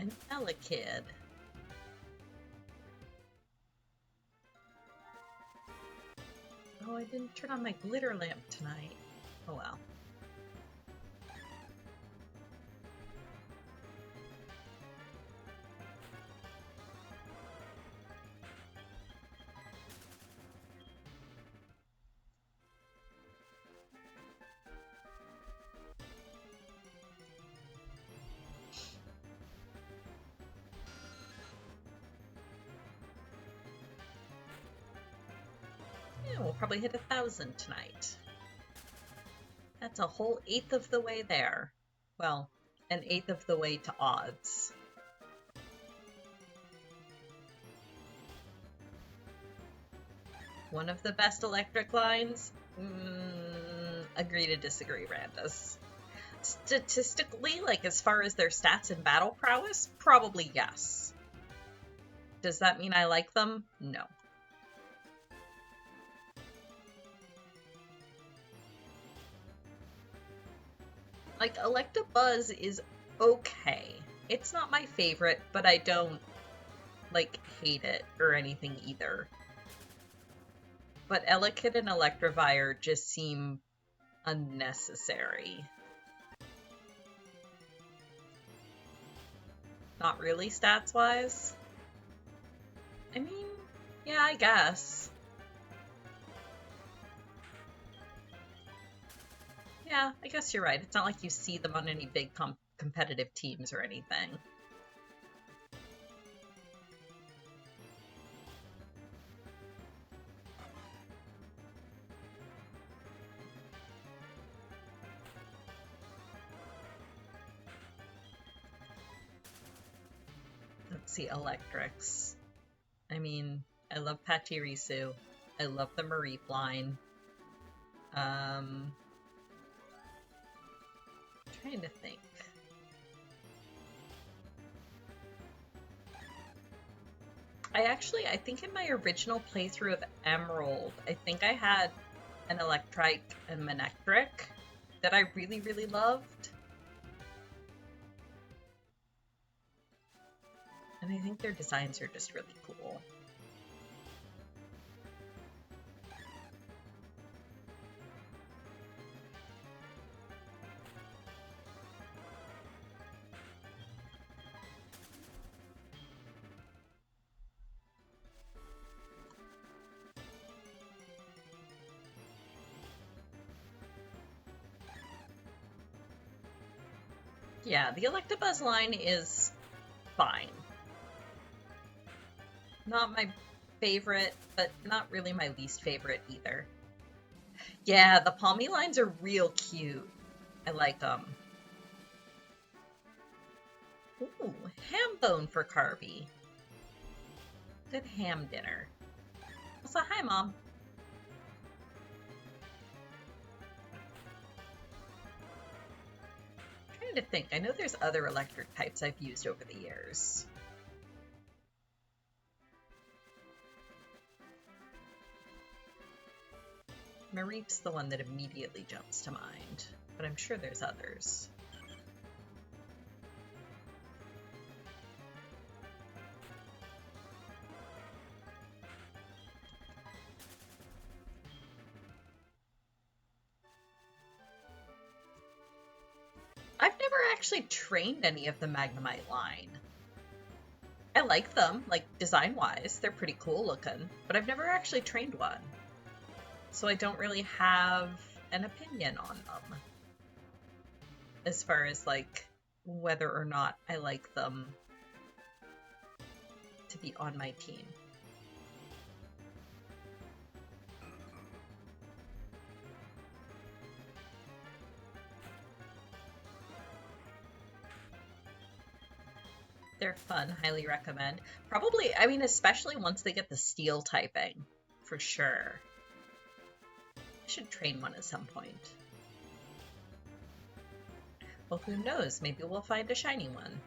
An Elekid. Oh, I didn't turn on my glitter lamp tonight. Oh well. Yeah, we'll probably hit 1,000 tonight. That's a whole 1/8 of the way there. Well, an 1/8 of the way to odds. One of the best electric lines? Agree to disagree, Randus. Statistically, like as far as their stats and battle prowess, probably yes. Does that mean I like them? No. Like, Electabuzz is okay. It's not my favorite, but I don't, like, hate it or anything either. But Elekid and Electivire just seem unnecessary. Not really stats-wise? I mean, yeah, I guess. Yeah, I guess you're right. It's not like you see them on any big competitive teams or anything. Let's see, electrics. I mean, I love Pachirisu. I love the Mareep line. Trying to think. I think in my original playthrough of Emerald, I think I had an Electrike and Manectric that I really, really loved. And I think their designs are just really cool. Yeah, the Electabuzz line is fine. Not my favorite, but not really my least favorite either. Yeah, the Palmy lines are real cute. I like them. Ooh, ham bone for Carby. Good ham dinner. Also, hi, Mom. I'm trying to think. I know there's other electric types I've used over the years. Mareep's the one that immediately jumps to mind, but I'm sure there's others. I've never actually trained any of the Magnemite line. I like them, like design-wise, they're pretty cool looking, but I've never actually trained one. So I don't really have an opinion on them. As far as like whether or not I like them to be on my team. They're fun, highly recommend. Probably, I mean, especially once they get the steel typing, for sure. I should train one at some point. Well, who knows? Maybe we'll find a shiny one.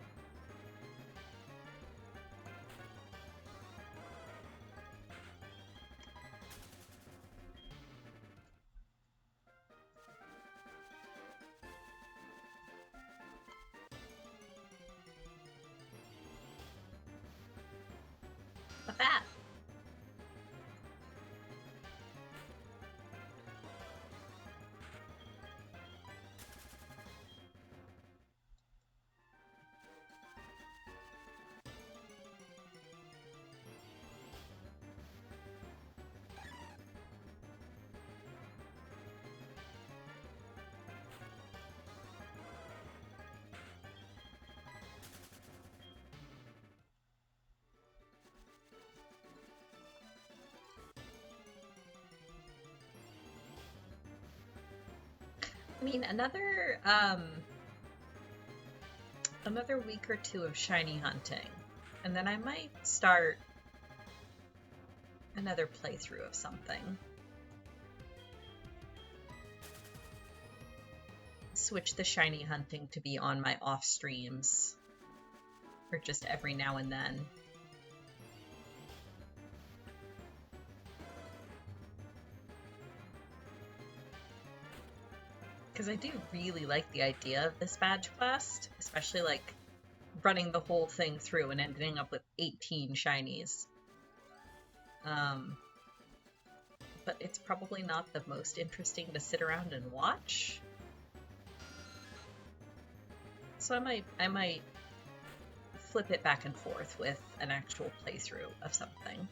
What's that? I mean, another week or two of shiny hunting, and then I might start another playthrough of something. Switch the shiny hunting to be on my off streams, or just every now and then. Because I do really like the idea of this badge quest, especially like running the whole thing through and ending up with 18 shinies. But it's probably not the most interesting to sit around and watch. So I might flip it back and forth with an actual playthrough of something.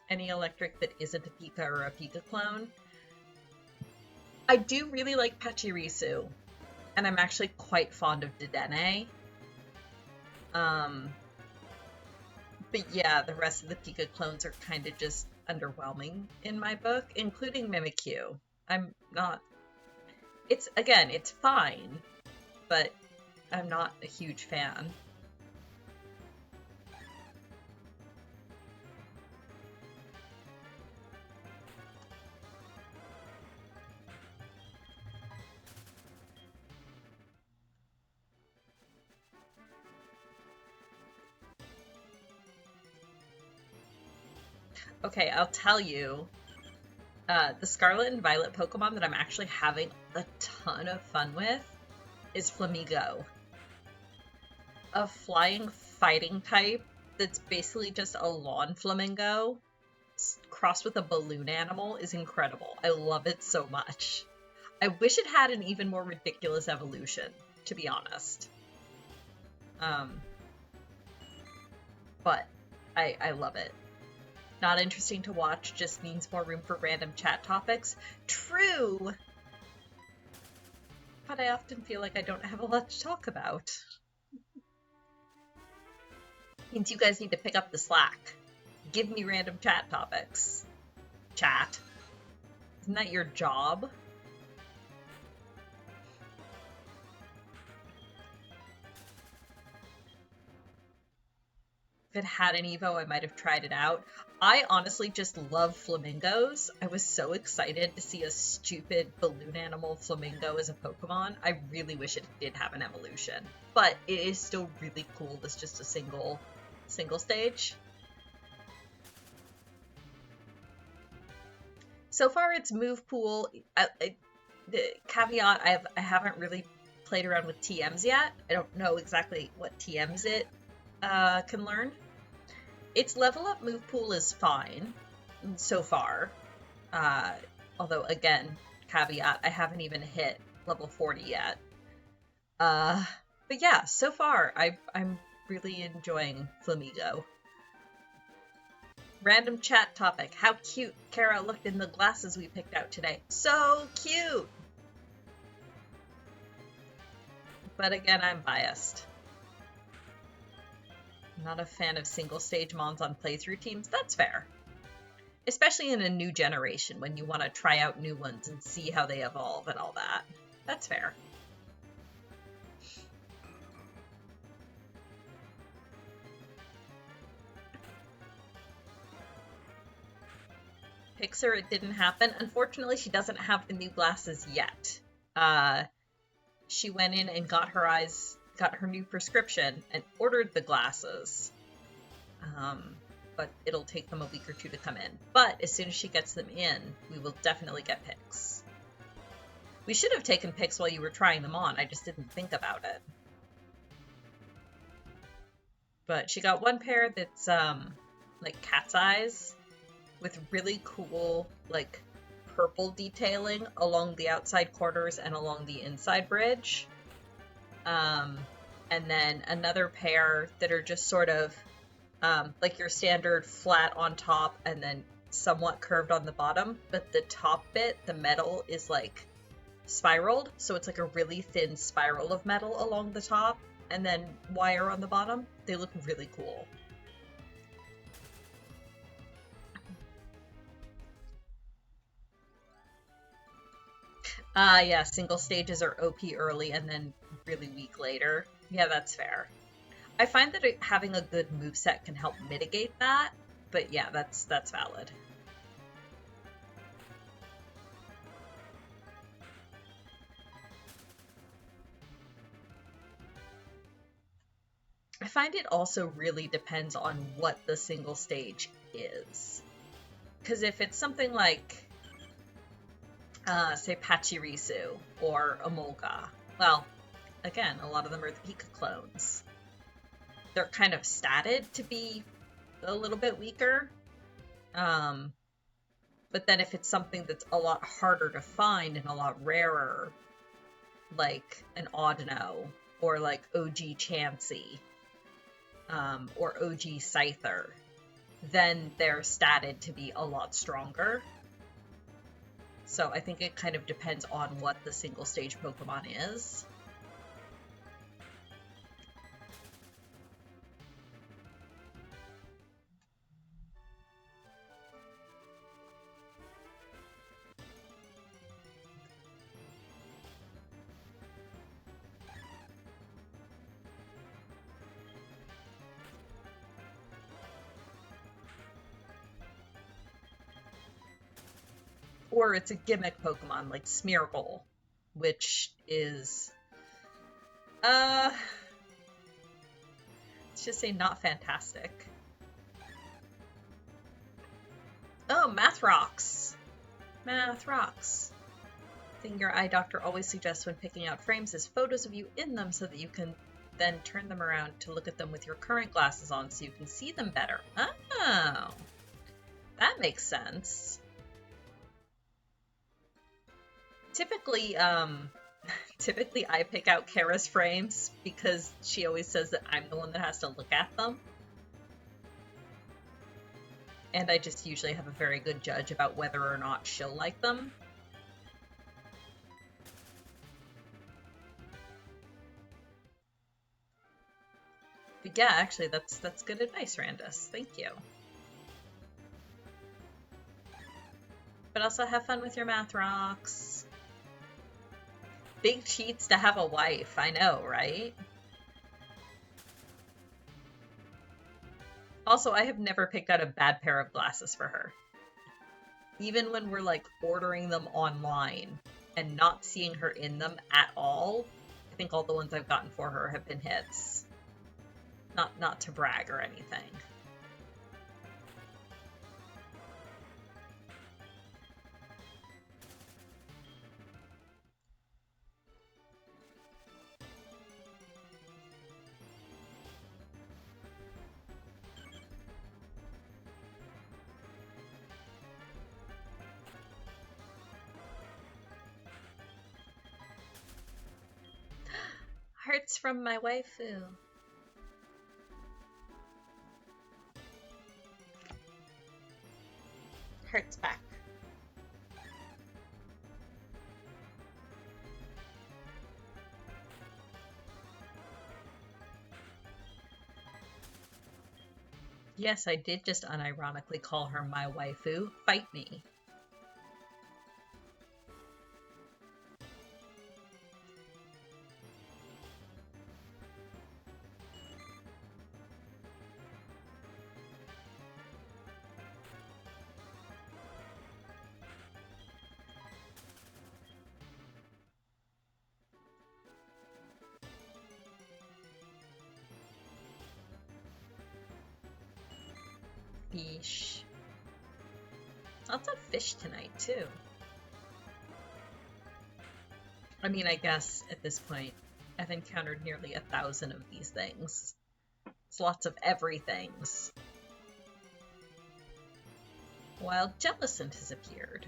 Any electric that isn't a Pika or a Pika clone. I do really like Pachirisu, and I'm actually quite fond of Dedenne. But yeah, the rest of the Pika clones are kind of just underwhelming in my book, including Mimikyu. I'm not... It's fine, but I'm not a huge fan. Okay, I'll tell you. The Scarlet and Violet Pokemon that I'm actually having a ton of fun with is Flamigo. A flying fighting type that's basically just a lawn flamingo crossed with a balloon animal is incredible. I love it so much. I wish it had an even more ridiculous evolution, to be honest. But I love it. Not interesting to watch, just means more room for random chat topics. True! But I often feel like I don't have a lot to talk about. Means you guys need to pick up the slack. Give me random chat topics. Chat. Isn't that your job? If it had an Evo, I might have tried it out. I honestly just love flamingos. I was so excited to see a stupid balloon animal flamingo as a Pokemon. I really wish it did have an evolution. But it is still really cool as just a single stage. So far, it's move pool. The caveat, I haven't really played around with TMs yet. I don't know exactly what TMs it can learn. Its level up move pool is fine so far. Although, again, caveat, I haven't even hit level 40 yet. But yeah, so far, I'm really enjoying Flamigo. Random chat topic. How cute Kara looked in the glasses we picked out today. So cute! But again, I'm biased. I'm not a fan of single stage mons on playthrough teams. That's fair. Especially in a new generation when you want to try out new ones and see how they evolve and all that. That's fair. Pixar, it didn't happen. Unfortunately, she doesn't have the new glasses yet. She went in and got her new prescription and ordered the glasses. But it'll take them a week or two to come in. But as soon as she gets them in, we will definitely get pics. We should have taken pics while you were trying them on. I just didn't think about it. But she got one pair that's like cat's eyes with really cool like purple detailing along the outside corners and along the inside bridge. And then another pair that are just sort of like your standard flat on top and then somewhat curved on the bottom, but the top bit, the metal, is like spiraled, so it's like a really thin spiral of metal along the top and then wire on the bottom. They look really cool. Yeah, single stages are OP early and then really weak later. Yeah, that's fair. I find that having a good moveset can help mitigate that, but yeah, that's valid. I find it also really depends on what the single stage is. Because if it's something like, say, Pachirisu or Emolga, well, again, a lot of them are the Pika clones. They're kind of statted to be a little bit weaker. But then if it's something that's a lot harder to find and a lot rarer, like an Audino or like OG Chansey, or OG Scyther, then they're statted to be a lot stronger. So I think it kind of depends on what the single stage Pokemon is. Or it's a gimmick Pokemon like Smeargle, which is, let's just say not fantastic. Oh, math rocks. Math rocks. Thing your eye doctor always suggests when picking out frames is photos of you in them so that you can then turn them around to look at them with your current glasses on so you can see them better. Oh, that makes sense. Typically, typically I pick out Kara's frames because she always says that I'm the one that has to look at them. And I just usually have a very good judge about whether or not she'll like them. But yeah, actually, that's good advice, Randus. Thank you. But also have fun with your math rocks. Big cheats to have a wife, I know, right? Also, I have never picked out a bad pair of glasses for her. Even when we're like ordering them online and not seeing her in them at all, I think all the ones I've gotten for her have been hits. Not to brag or anything. Hearts from my waifu. Hearts back. Yes, I did just unironically call her my waifu. Fight me. Yeesh. Lots of fish tonight, too. I mean, I guess at this point, I've encountered nearly 1,000 of these things. It's lots of everythings. Wild Jellicent has appeared.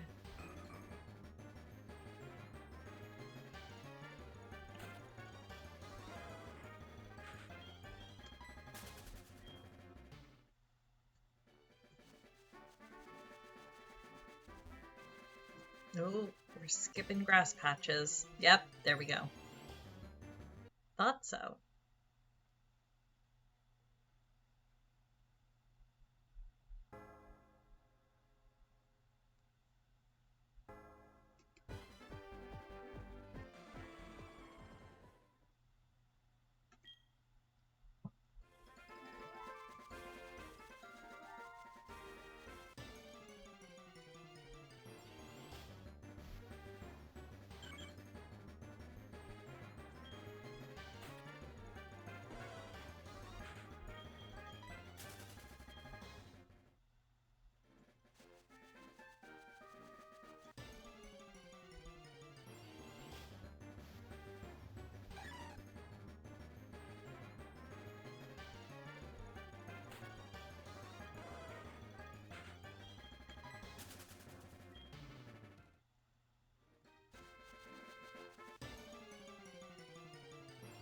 Oh, we're skipping grass patches. Yep, there we go. Thought so.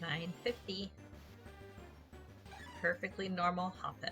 $9.50. Perfectly normal hoppet.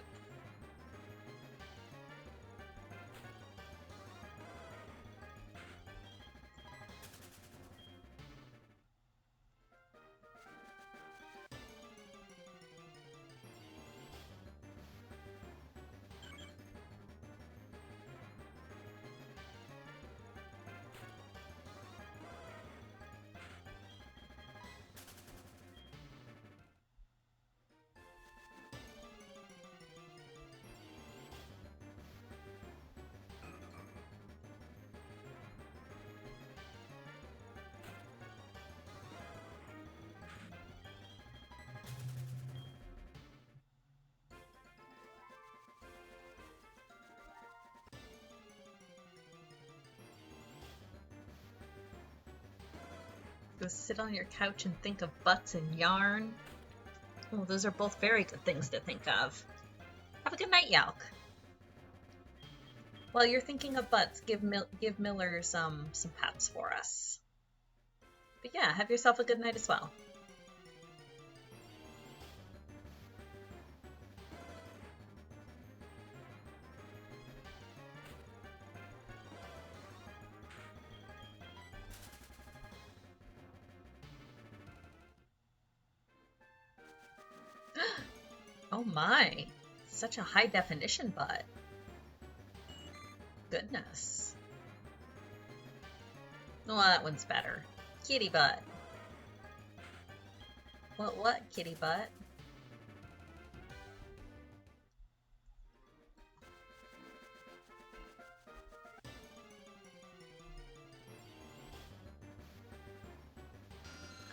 Go sit on your couch and think of butts and yarn. Oh, those are both very good things to think of. Have a good night, Yalk. While you're thinking of butts, give Miller some pats for us. But yeah, have yourself a good night as well. Oh my, such a high definition butt. Goodness. Well, that one's better. Kitty butt. What, kitty butt?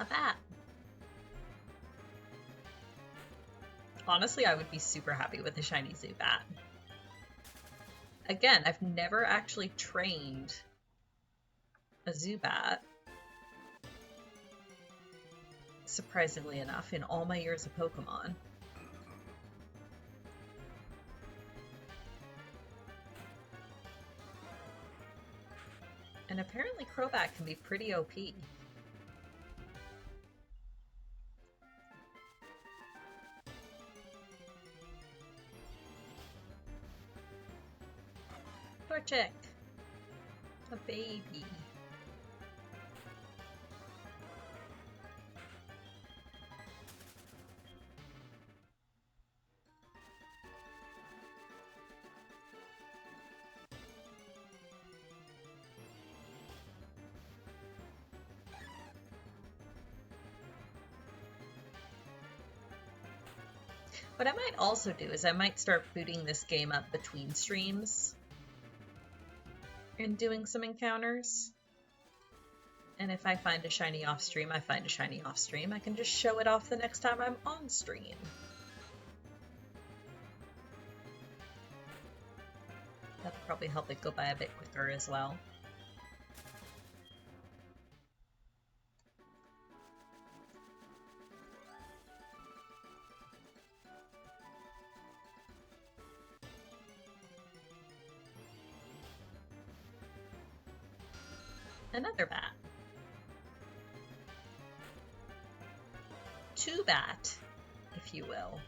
A bat. Honestly, I would be super happy with a shiny Zubat. Again, I've never actually trained a Zubat, surprisingly enough, in all my years of Pokemon. And apparently Crobat can be pretty OP. Torchic! A baby. What I might also do is I might start booting this game up between streams and doing some encounters. And if I find a shiny off stream, I find a shiny off stream. I can just show it off the next time I'm on stream. That'll probably help it go by a bit quicker as well. Another bat. Two bat, if you will.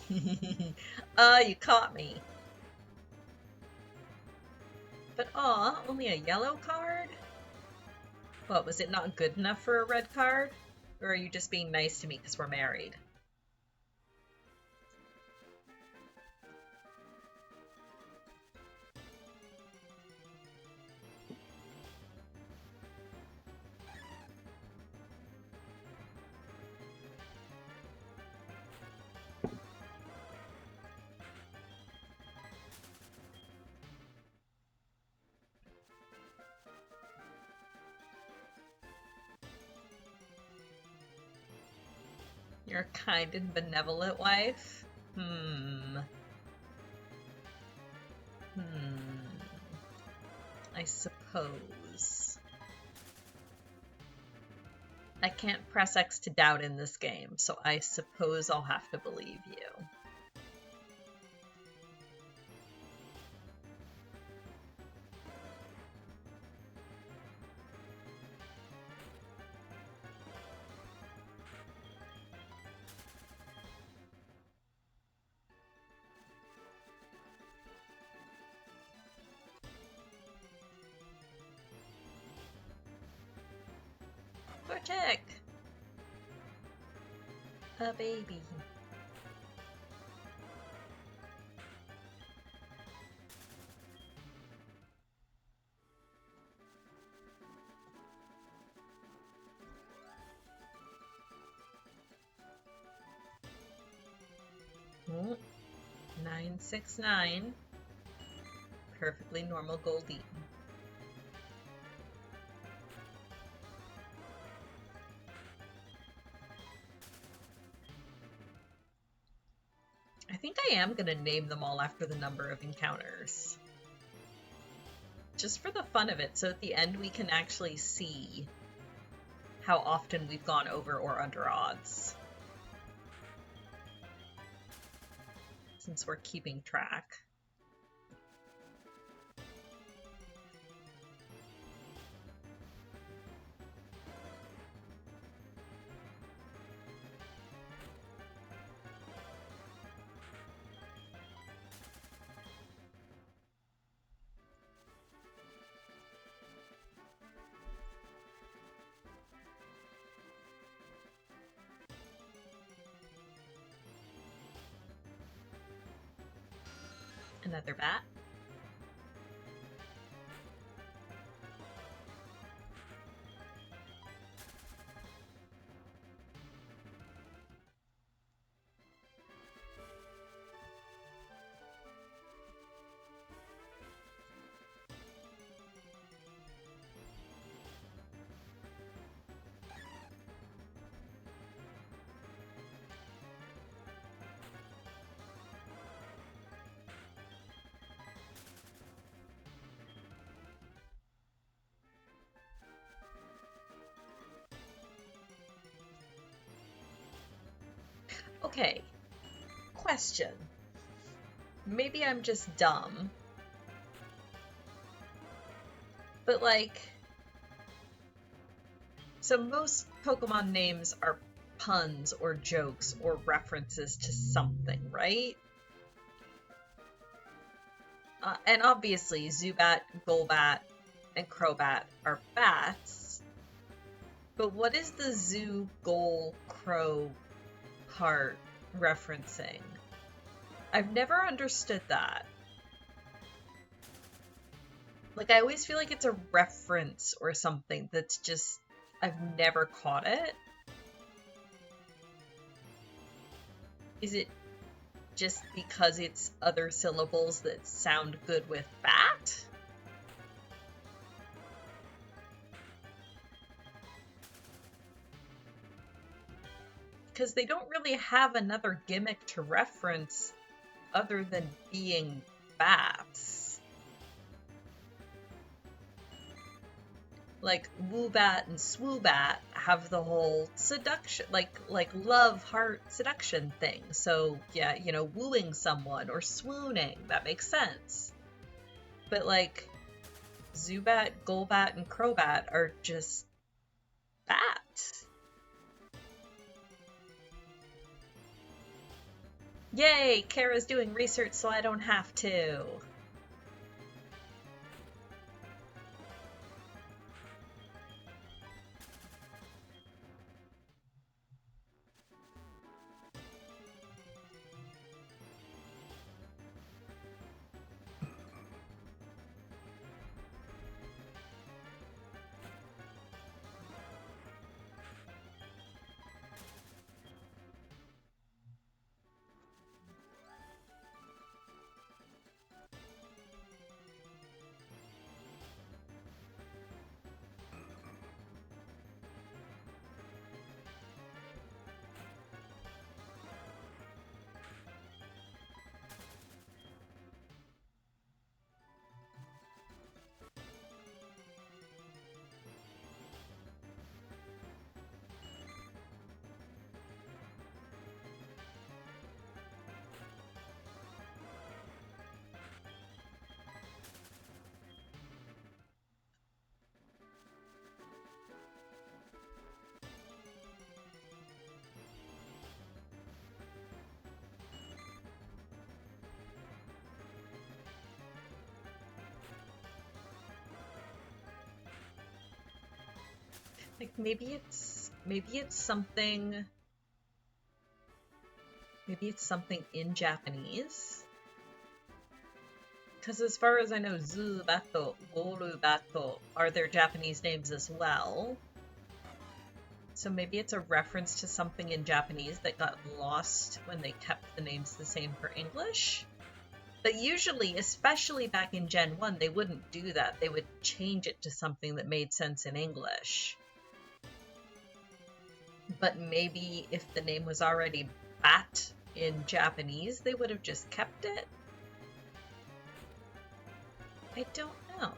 You caught me. But aw, only a yellow card? What, was it not good enough for a red card? Or are you just being nice to me because we're married? Your kind and benevolent wife? I suppose. I can't press X to doubt in this game, so I suppose I'll have to believe you. Torchic! A baby. Oh, 969. Perfectly normal Goldie. I think I am going to name them all after the number of encounters. Just for the fun of it, so at the end we can actually see how often we've gone over or under odds. Since we're keeping track. Another bat. Okay, question. Maybe I'm just dumb, but like, so most Pokemon names are puns or jokes or references to something, right? And obviously Zubat, Golbat, and Crobat are bats, but what is the Zoo, Gol, Crow part referencing? I've never understood that. Like, I always feel like it's a reference or something that's just, I've never caught it. Is it just because it's other syllables that sound good with bat? Because they don't really have another gimmick to reference other than being bats. Like Woobat and Swoobat have the whole seduction, like love heart seduction thing. So yeah, you know, wooing someone or swooning, that makes sense. But like Zubat, Golbat, and Crobat are just bats. Yay! Kara's doing research so I don't have to. Like maybe it's something Maybe it's something in Japanese. Because as far as I know, Zubato, Gorubato are their Japanese names as well. So maybe it's a reference to something in Japanese that got lost when they kept the names the same for English. But usually, especially back in Gen 1, they wouldn't do that. They would change it to something that made sense in English. But maybe if the name was already Bat in Japanese, they would have just kept it. I don't know.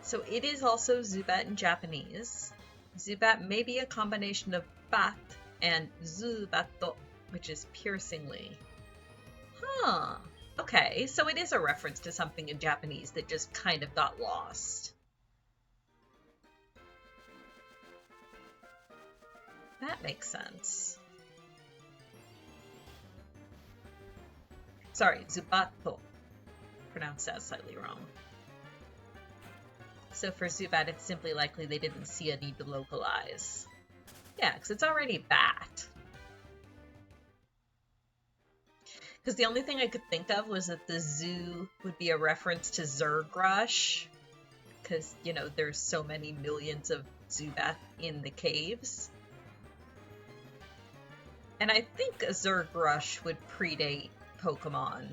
So it is also Zubat in Japanese. Zubat may be a combination of bat and Zubato, which is piercingly. Huh. Okay, so it is a reference to something in Japanese that just kind of got lost. That makes sense. Sorry, Zubato. Pronounced that slightly wrong. So for Zubat, it's simply likely they didn't see a need to localize. Yeah, because it's already bat. Because the only thing I could think of was that the zoo would be a reference to Zergrush. Because, you know, there's so many millions of Zubat in the caves. And I think a Zergrush would predate Pokemon.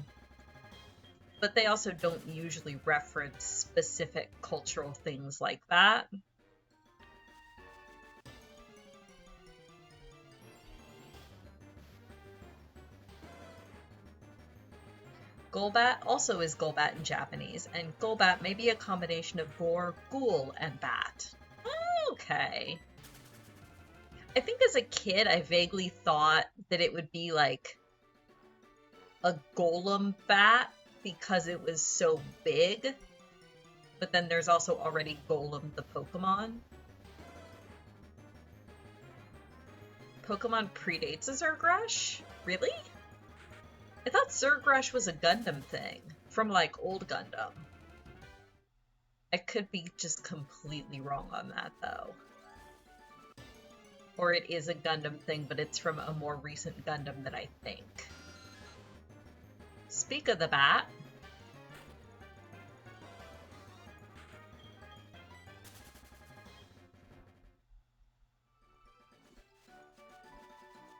But they also don't usually reference specific cultural things like that. Golbat also is Golbat in Japanese, and Golbat may be a combination of Gore, Ghoul, and Bat. Okay. I think as a kid, I vaguely thought that it would be like a Golem Bat, because it was so big, but then there's also already Golem the Pokemon. Pokemon predates a Zergrush? Really? I thought Zergrush was a Gundam thing, from like old Gundam. I could be just completely wrong on that though. Or it is a Gundam thing, but it's from a more recent Gundam than I think. Speak of the bat.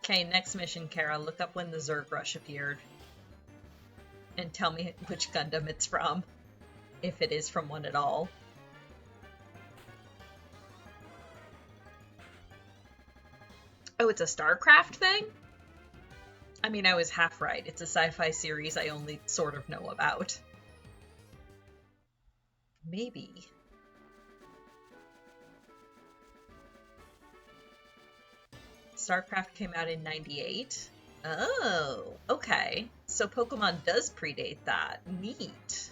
Okay, next mission, Kara. Look up when the Zergrush appeared. And tell me which Gundam it's from. If it is from one at all. Oh, it's a StarCraft thing? I mean, I was half right. It's a sci-fi series I only sort of know about. Maybe. StarCraft came out in 98. Oh, okay. So Pokemon does predate that. Neat.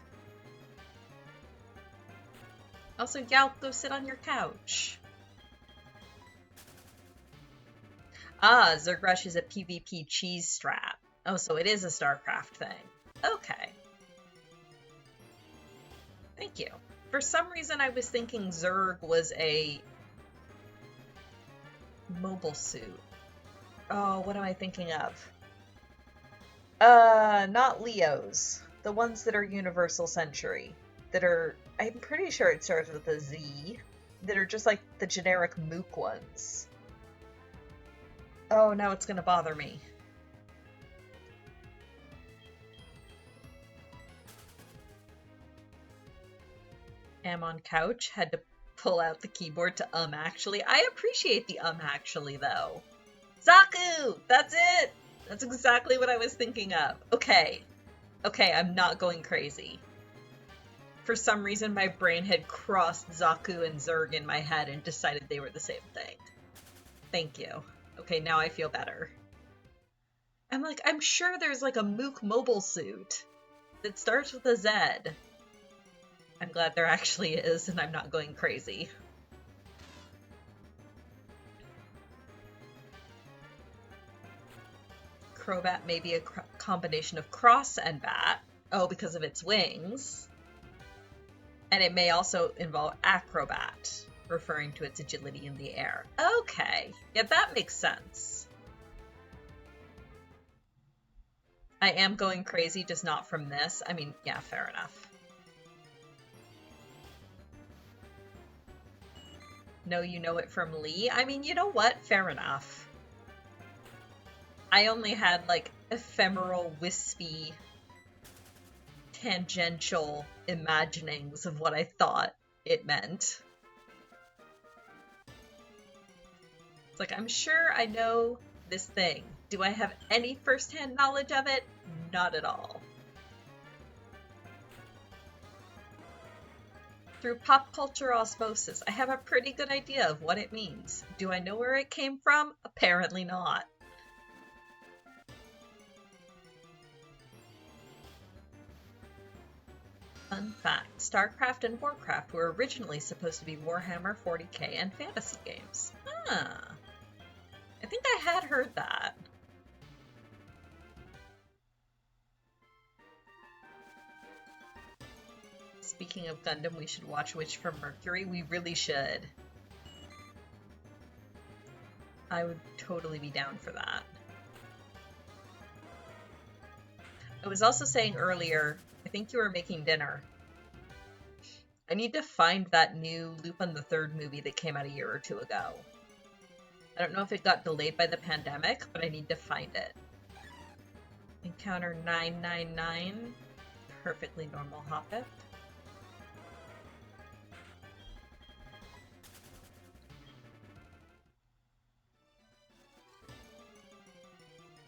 Also, Yalp, go sit on your couch. Ah, Zergrush is a PvP cheese strap. Oh, so it is a StarCraft thing. Okay. Thank you. For some reason, I was thinking Zerg was a mobile suit. Oh, what am I thinking of? Not Leos. The ones that are Universal Century. That are, I'm pretty sure it starts with a Z. That are just like the generic Mook ones. Oh, now it's gonna bother me. am on couch, had to pull out the keyboard to actually. I appreciate the actually, though. Zaku! That's it! That's exactly what I was thinking of. Okay. Okay, I'm not going crazy. For some reason, my brain had crossed Zaku and Zerg in my head and decided they were the same thing. Thank you. Okay, now I feel better. I'm like, I'm sure there's like a Mook mobile suit that starts with a Z. I'm glad there actually is, and I'm not going crazy. Crobat may be a combination of cross and bat. Oh, because of its wings. And it may also involve acrobat, referring to its agility in the air. Okay, yeah, that makes sense. I am going crazy, just not from this. I mean, yeah, fair enough. No, you know it from Lee? I mean, you know what? Fair enough. I only had, like, ephemeral, wispy, tangential imaginings of what I thought it meant. It's like, I'm sure I know this thing. Do I have any first-hand knowledge of it? Not at all. Through pop culture osmosis, I have a pretty good idea of what it means. Do I know where it came from? Apparently not. Fun fact, StarCraft and Warcraft were originally supposed to be Warhammer 40k and fantasy games. Huh. I think I had heard that. Speaking of Gundam, we should watch Witch from Mercury. We really should. I would totally be down for that. I was also saying earlier, I think you were making dinner. I need to find that new Lupin the Third movie that came out a year or two ago. I don't know if it got delayed by the pandemic, but I need to find it. Encounter 999. Perfectly normal Hoppip.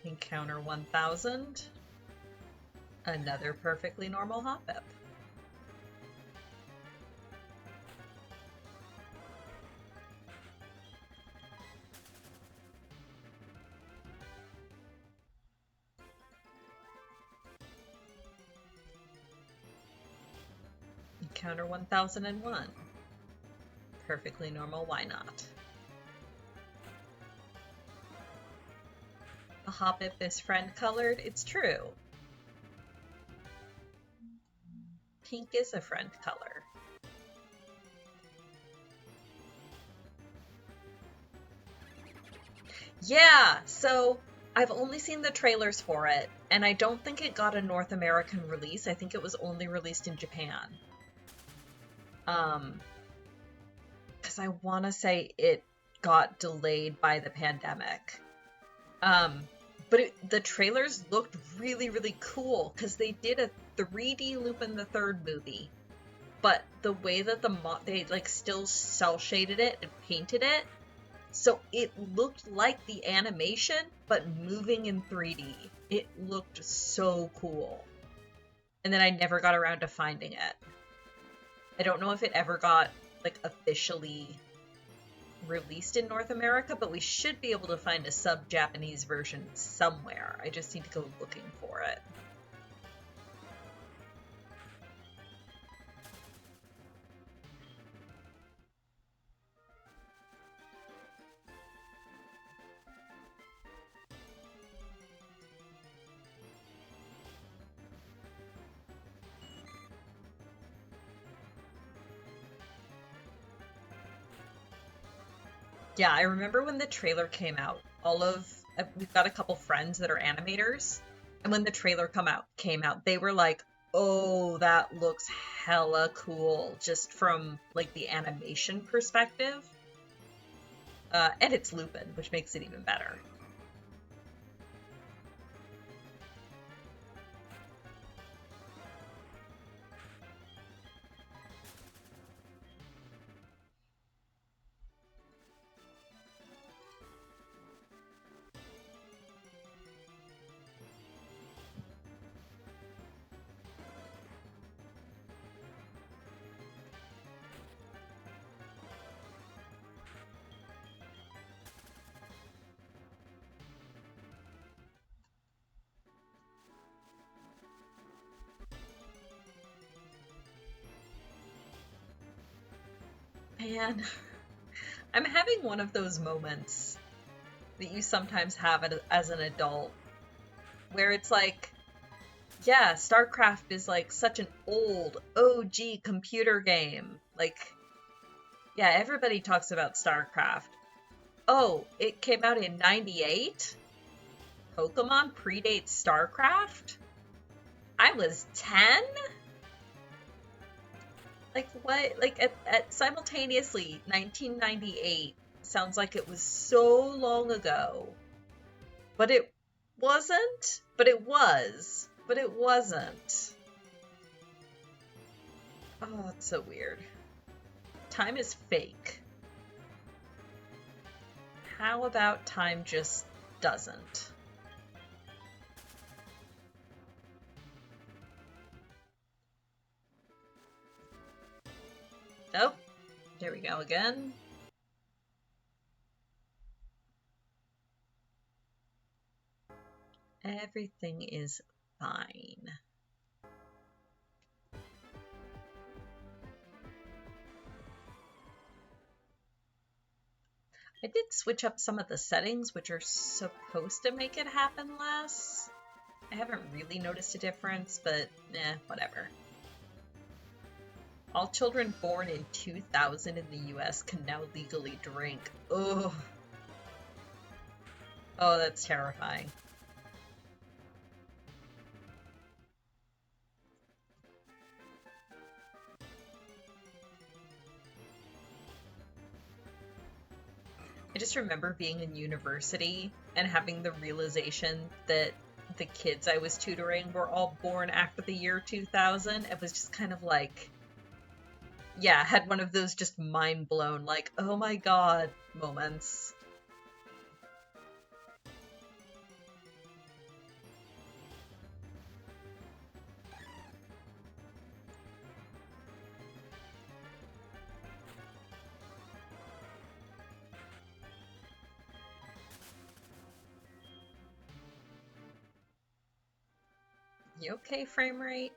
Encounter 1000. Another perfectly normal Hoppip. Encounter 1001. Perfectly normal, why not? A Hoppip is friend-colored? It's true. Pink is a friend color. Yeah, so I've only seen the trailers for it, and I don't think it got a North American release. I think it was only released in Japan. Because I want to say it got delayed by the pandemic. But the trailers looked really, really cool because they did a 3D Lupin the Third movie, but the way that they like still cel shaded it and painted it, so it looked like the animation but moving in 3D. It looked so cool, and then I never got around to finding it. I don't know if it ever got like officially released in North America, but we should be able to find a sub-Japanese version somewhere. I just need to go looking for it. Yeah, I remember when the trailer came out, we've got a couple friends that are animators, and when the trailer came out, they were like, "Oh, that looks hella cool," just from like the animation perspective. And it's Lupin, which makes it even better. Man, I'm having one of those moments that you sometimes have as an adult where it's like, yeah, StarCraft is like such an old OG computer game. Like, yeah, everybody talks about StarCraft. Oh, it came out in 98? Pokemon predates StarCraft? I was 10? Like, what? Like, at simultaneously, 1998 sounds like it was so long ago. But it wasn't? But it was. But it wasn't. Oh, it's so weird. Time is fake. How about time just doesn't? Oh, there we go again. Everything is fine. I did switch up some of the settings, which are supposed to make it happen less. I haven't really noticed a difference, but whatever. All children born in 2000 in the US can now legally drink. Ugh. Oh, that's terrifying. I just remember being in university and having the realization that the kids I was tutoring were all born after the year 2000. It was just kind of like, yeah, had one of those just mind blown, like, oh my god moments. You okay, frame rate?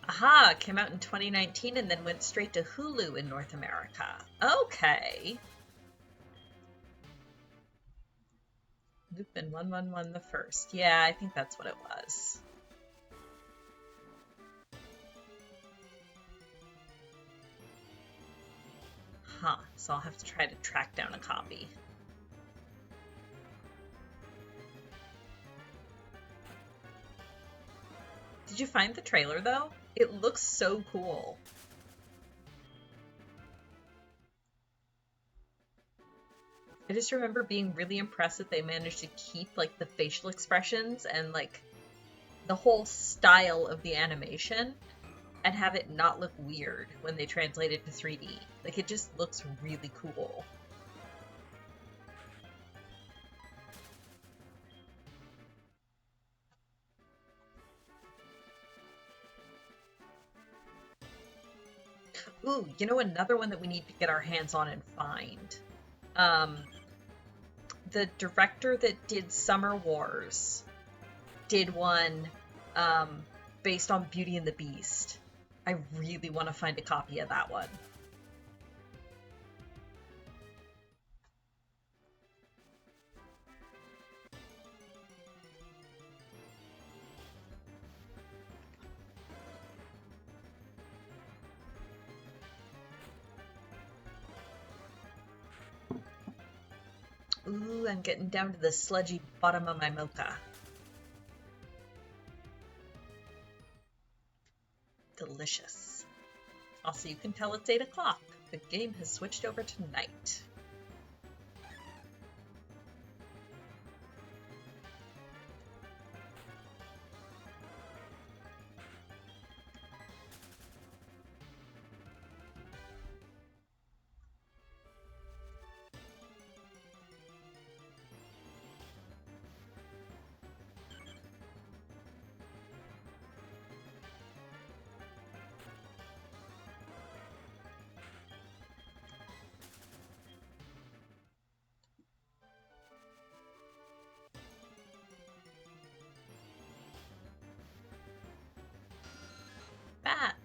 Aha, came out in 2019 and then went straight to Hulu in North America. Okay. Lupin 111 the first. Yeah, I think that's what it was. Huh, so I'll have to try to track down a copy. Did you find the trailer, though? It looks so cool. I just remember being really impressed that they managed to keep, like, the facial expressions and, like, the whole style of the animation and have it not look weird when they translate it to 3D. Like, it just looks really cool. Ooh, you know another one that we need to get our hands on and find? Um, the director that did Summer Wars did one based on Beauty and the Beast. I really want to find a copy of that one. Ooh, I'm getting down to the sludgy bottom of my mocha. Delicious. Also, you can tell it's 8 o'clock. The game has switched over to night. Bat.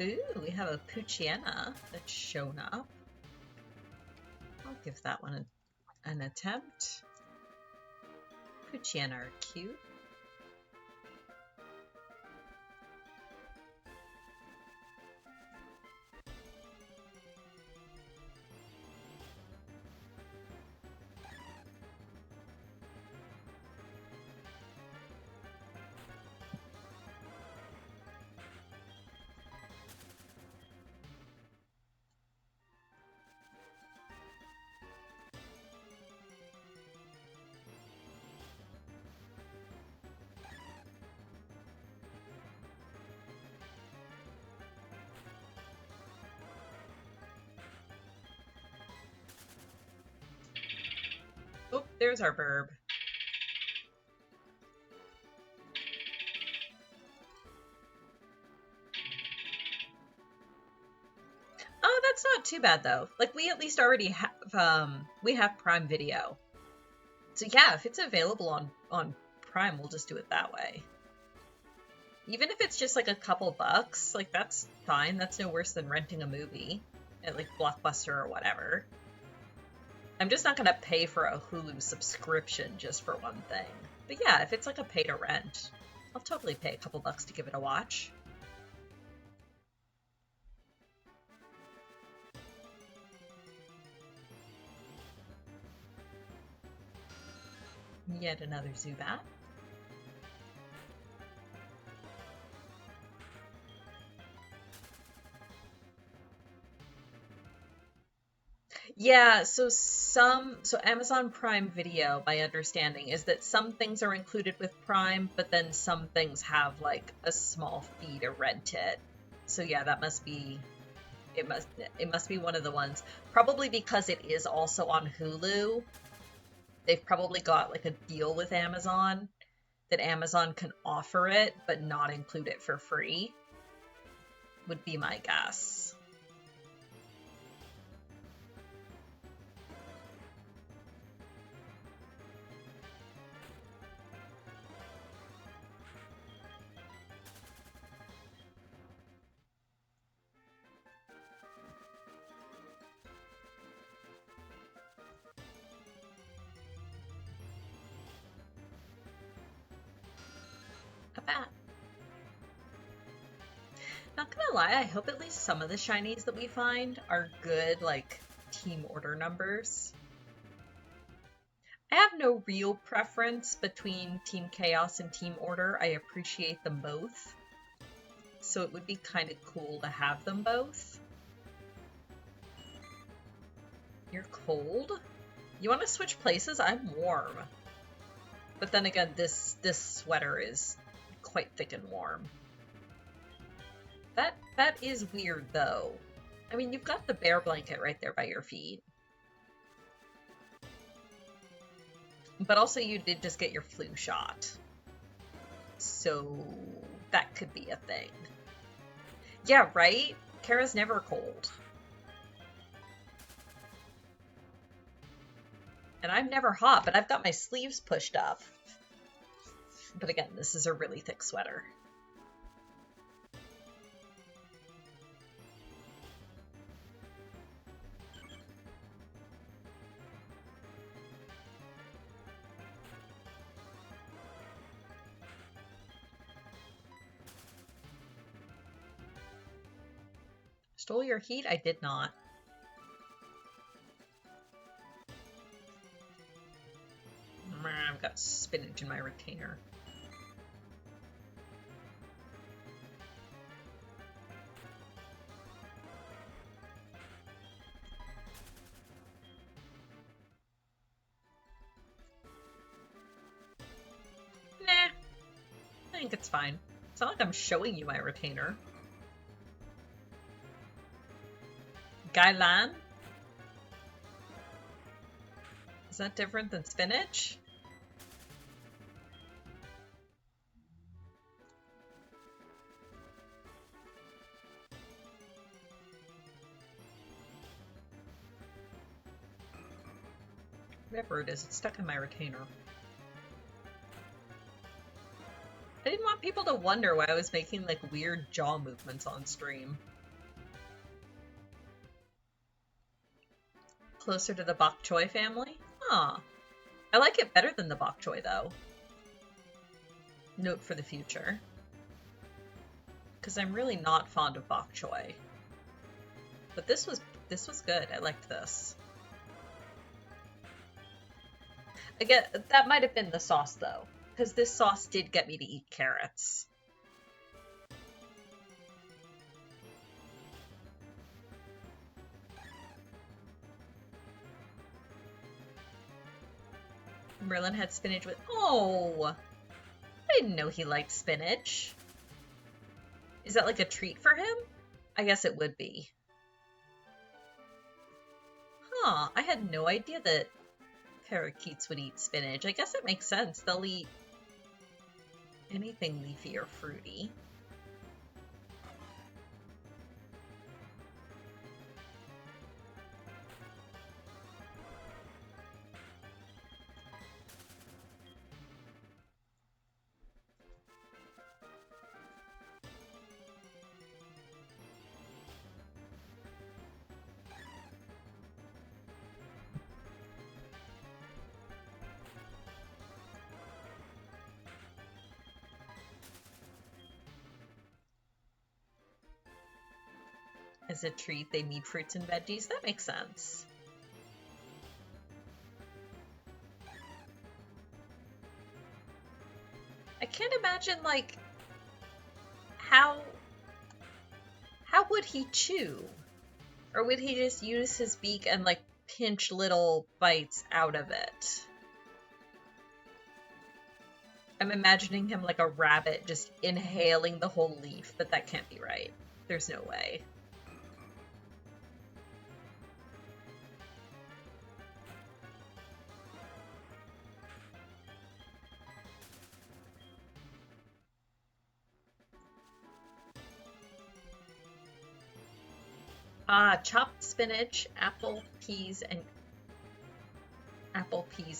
Ooh, we have a Poochyena that's shown up. I'll give that one an attempt. Poochyena are cute. Oh, there's our burb. Oh, that's not too bad though. Like we at least already have Prime Video. So yeah, if it's available on Prime, we'll just do it that way. Even if it's just like a couple bucks, like that's fine. That's no worse than renting a movie at like Blockbuster or whatever. I'm just not gonna pay for a Hulu subscription just for one thing. But yeah, if it's like a pay to rent, I'll totally pay a couple bucks to give it a watch. Yet another Zubat. Yeah, so Amazon Prime Video, my understanding is that some things are included with Prime, but then some things have like a small fee to rent it. So yeah, that must be it must be one of the ones. Probably because it is also on Hulu. They've probably got like a deal with Amazon that Amazon can offer it but not include it for free. Would be my guess. A bat. Not gonna lie, I hope at least some of the shinies that we find are good, like, team order numbers. I have no real preference between Team Chaos and Team Order. I appreciate them both. So it would be kind of cool to have them both. You're cold? You want to switch places? I'm warm. But then again, this sweater is quite thick and warm. That is weird, though. I mean, you've got the bear blanket right there by your feet. But also you did just get your flu shot. So that could be a thing. Yeah, right? Kara's never cold. And I'm never hot, but I've got my sleeves pushed up. But again, this is a really thick sweater. Stole your heat? I did not. I've got spinach in my retainer. Nah, I think it's fine. It's not like I'm showing you my retainer. Gailan? Is that different than spinach? Whatever it is, it's stuck in my retainer. I didn't want people to wonder why I was making like weird jaw movements on stream. Closer to the bok choy family? Huh. I like it better than the bok choy though. Note for the future. Because I'm really not fond of bok choy. But this was good. I liked this. Again, that might have been the sauce though, because this sauce did get me to eat carrots. Merlin had spinach with... Oh! I didn't know he liked spinach. Is that like a treat for him? I guess it would be. Huh, I had no idea that parakeets would eat spinach. I guess it makes sense. They'll eat anything leafy or fruity. As a treat, they need fruits and veggies. That makes sense. I can't imagine, like, how would he chew? Or would he just use his beak and, like, pinch little bites out of it? I'm imagining him like a rabbit just inhaling the whole leaf, but that can't be right. There's no way. Chopped spinach, apple, peas,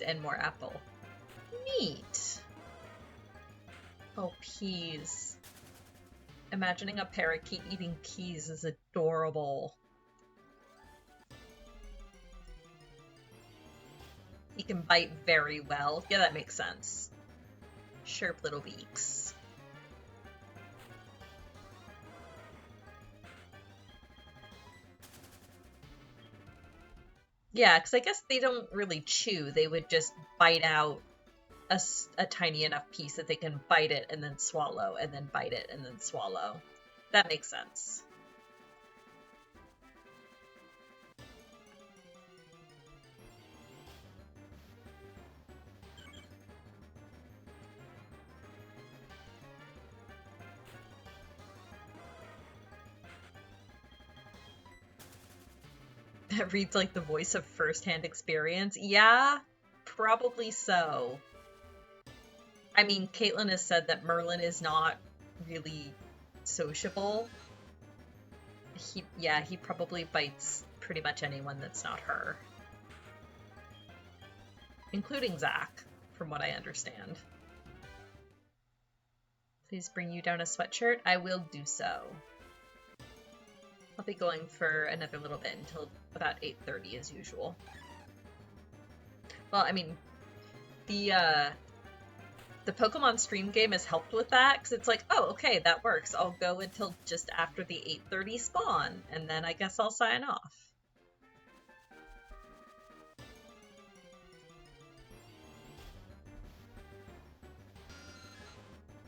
and more apple. Neat. Oh, peas. Imagining a parakeet eating peas is adorable. He can bite very well. Yeah, that makes sense. Sharp little beaks. Yeah, because I guess they don't really chew. They would just bite out a tiny enough piece that they can bite it and then swallow, and then bite it and then swallow. That makes sense. that reads like the voice of first-hand experience. Yeah, probably so. I mean, Caitlin has said that Merlin is not really sociable. He probably bites pretty much anyone that's not her. Including Zach, from what I understand. Please bring you down a sweatshirt. I will do so. I'll be going for another little bit until about 8:30 as usual. Well, I mean, the Pokemon stream game has helped with that, because it's like, oh, okay, that works. I'll go until just after the 8:30 spawn, and then I guess I'll sign off.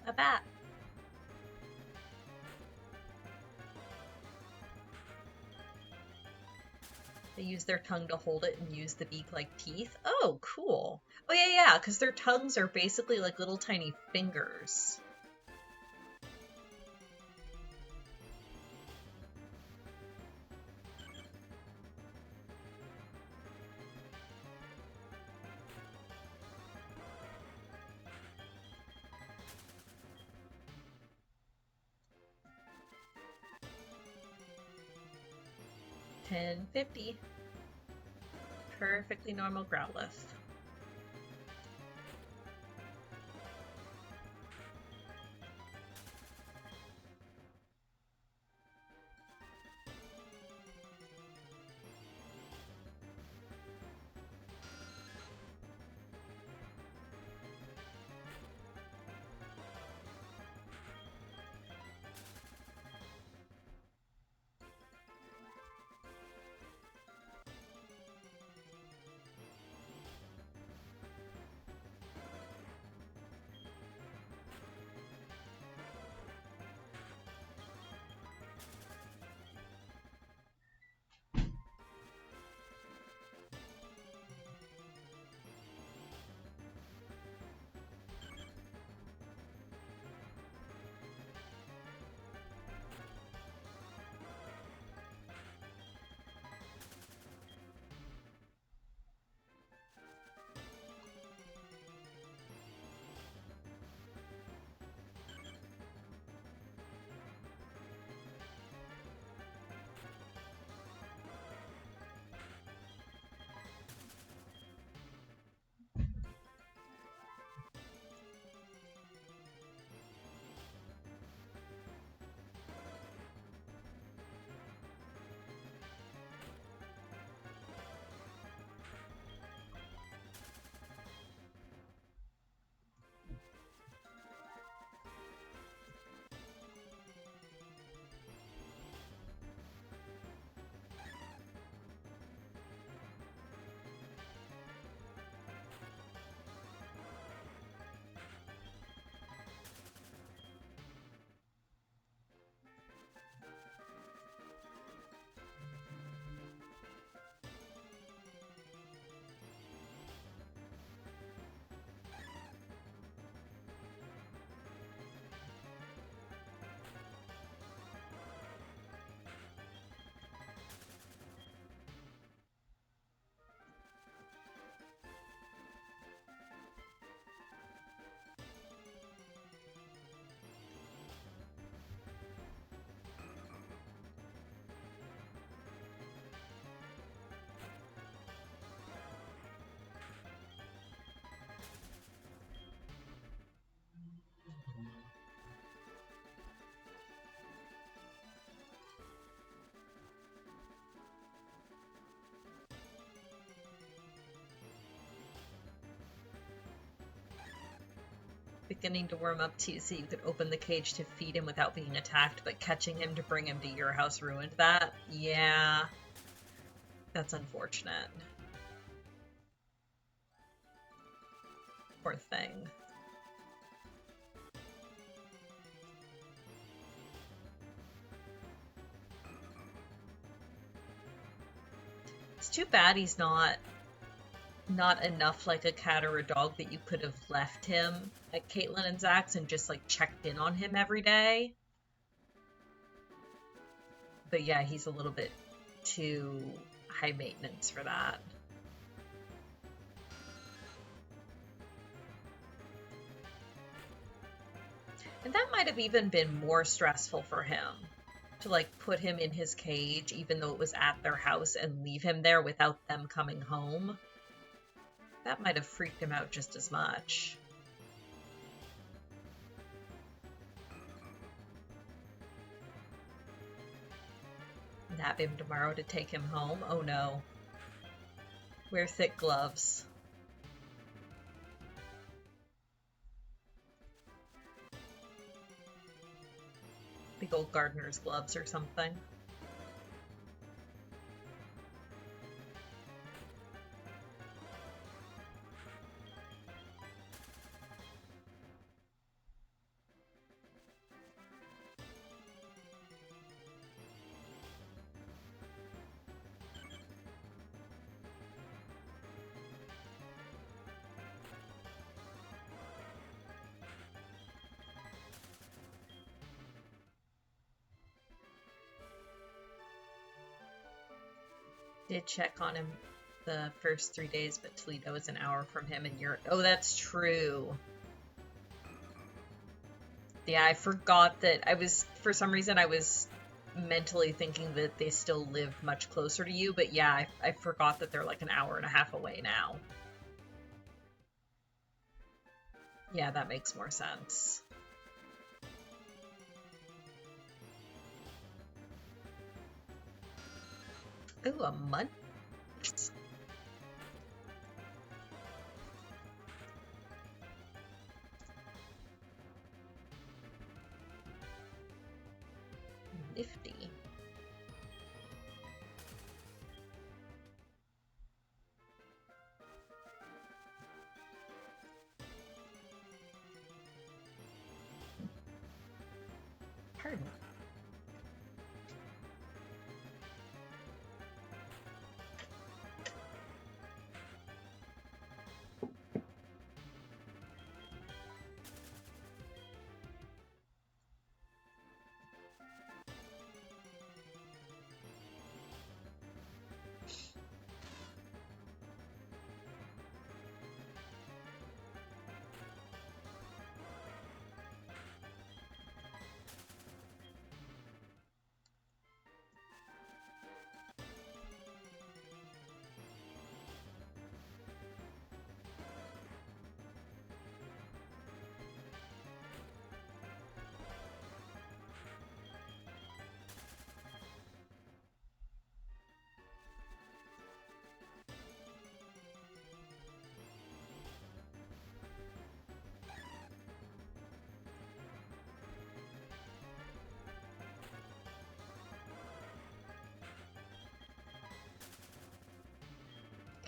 A bat. They use their tongue to hold it and use the beak like teeth. Oh, cool. Oh, yeah, because their tongues are basically like little tiny fingers. $10.50. Perfectly normal Growlithe. Beginning to warm up to you so you could open the cage to feed him without being attacked, but catching him to bring him to your house ruined that? Yeah. That's unfortunate. Poor thing. It's too bad he's not enough like a cat or a dog that you could have left him at Caitlin and Zach's and just like checked in on him every day. But yeah, he's a little bit too high maintenance for that. And that might have even been more stressful for him, to like put him in his cage even though it was at their house and leave him there without them coming home. That might have freaked him out just as much. Nab him tomorrow to take him home? Oh no. Wear thick gloves. Big old gardener's gloves or something. Did check on him the first 3 days, but Toledo is an hour from him and you're... Oh, that's true. Yeah, I forgot that for some reason, I was mentally thinking that they still lived much closer to you, but yeah, I forgot that they're like an hour and a half away now. Yeah, that makes more sense. Ooh, a munch. Nifty. Pardon.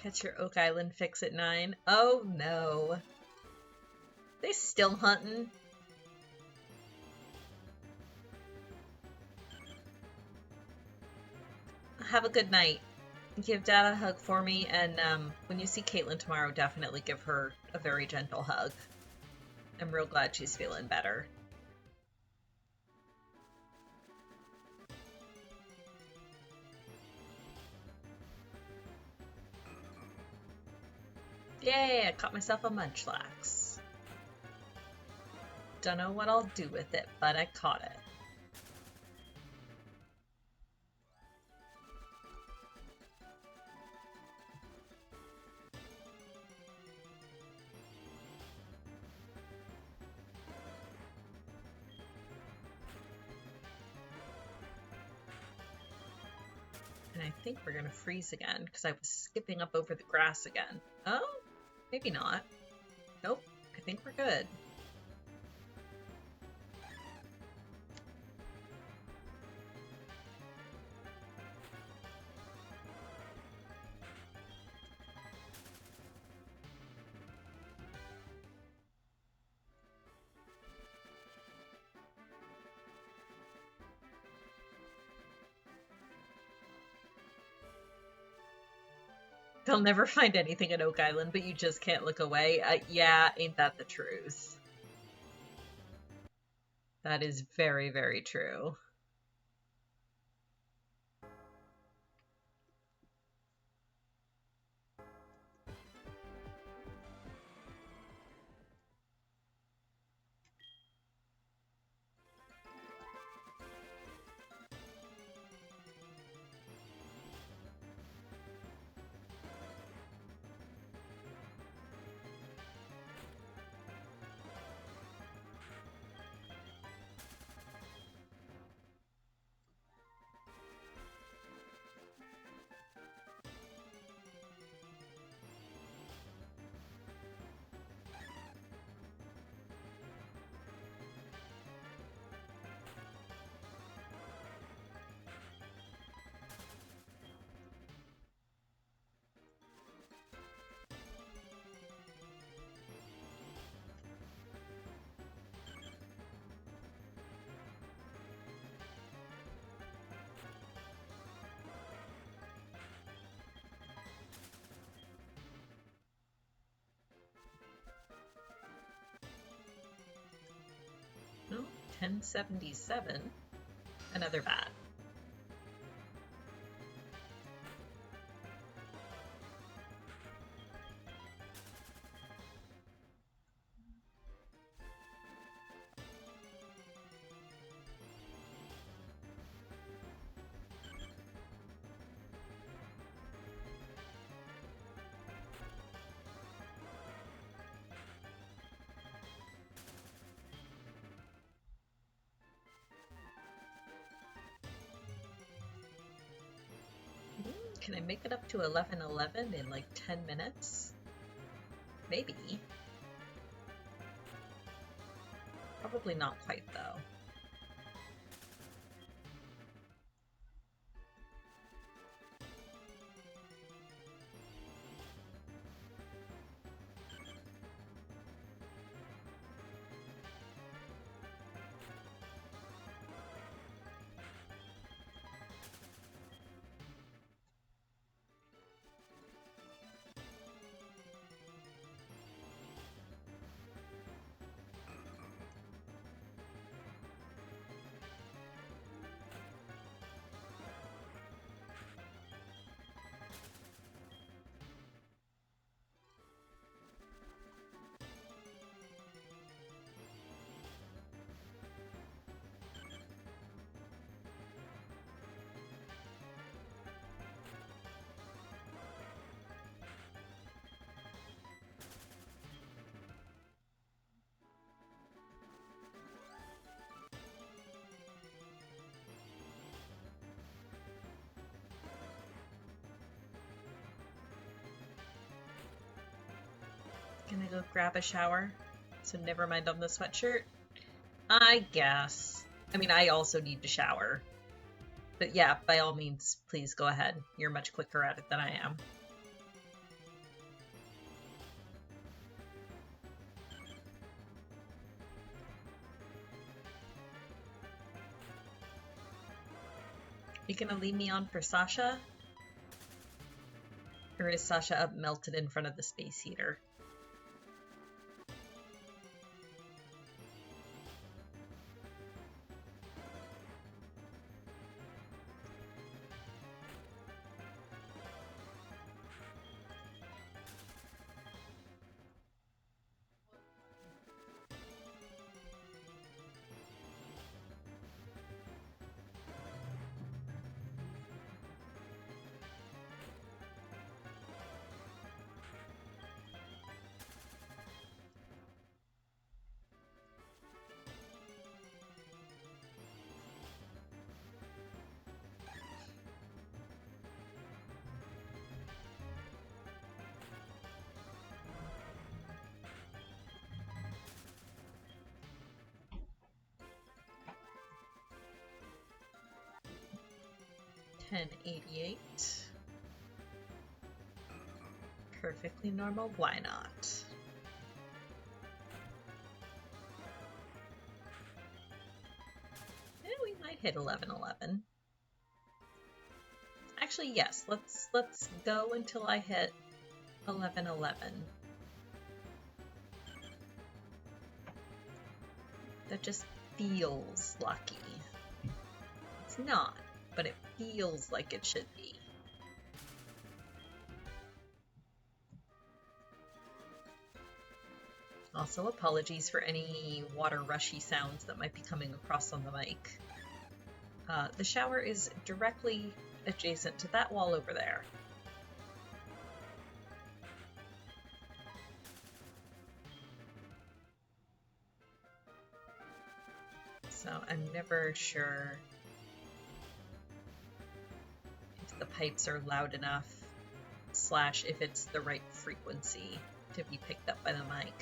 Catch your Oak Island fix at 9. Oh no. They still hunting? Have a good night. Give Dad a hug for me, and when you see Caitlin tomorrow, definitely give her a very gentle hug. I'm real glad she's feeling better. Yay, I caught myself a munchlax. Don't know what I'll do with it, but I caught it. And I think we're gonna freeze again, because I was skipping up over the grass again. Oh, maybe not. Nope, I think we're good. They'll never find anything in Oak Island, but you just can't look away. Yeah, ain't that the truth? That is very, very true. 1077. Another bat. Can I make it up to 1111 in like 10 minutes? Maybe. Probably not quite though. Gonna go grab a shower. So never mind on the sweatshirt. I guess. I mean, I also need to shower. But yeah, by all means, please go ahead. You're much quicker at it than I am. You gonna leave me on for Sasha? Or is Sasha up melted in front of the space heater? $10.88. Perfectly normal, why not? We might hit 1111. Actually, yes, let's go until I hit 1111. That just feels lucky. It's not, but it feels like it should be. Also, apologies for any water rushy sounds that might be coming across on the mic. The shower is directly adjacent to that wall over there. So I'm never sure if the pipes are loud enough, / if it's the right frequency to be picked up by the mic.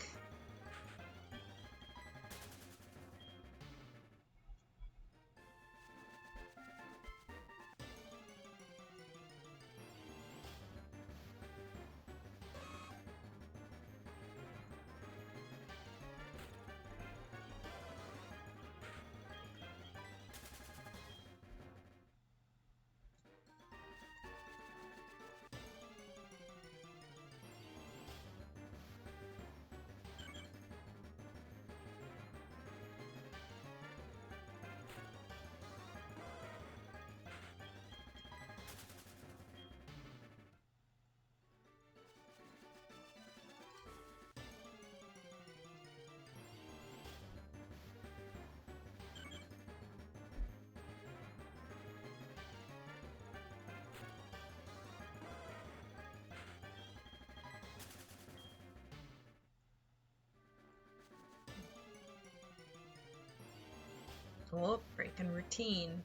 Oh, breaking routine.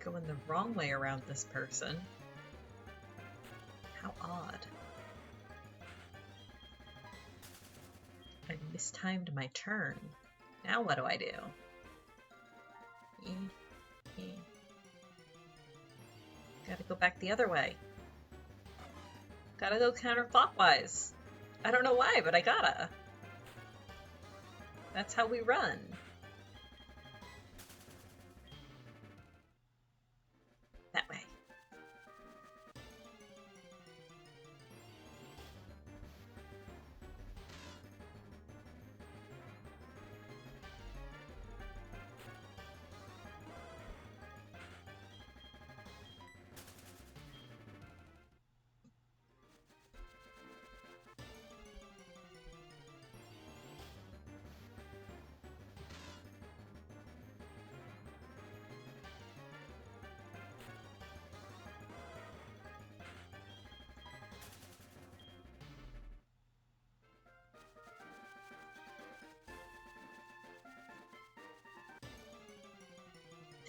Going the wrong way around this person. How odd. I mistimed my turn. Now what do I do? Gotta go back the other way. Gotta go counterclockwise. I don't know why, but I gotta. That's how we run. That way.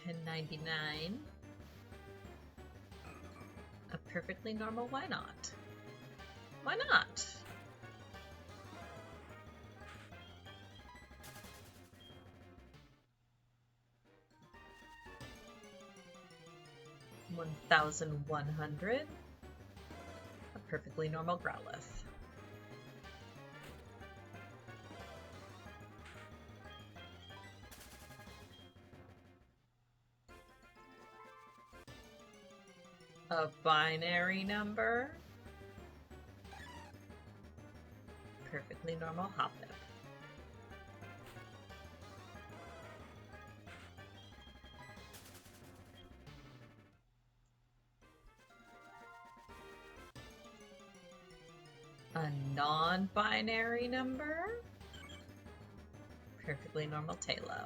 $10.99. A perfectly normal why not? Why not? $1,100. A perfectly normal Growlithe. A binary number. Perfectly normal Hoppip. A non-binary number. Perfectly normal Tailo.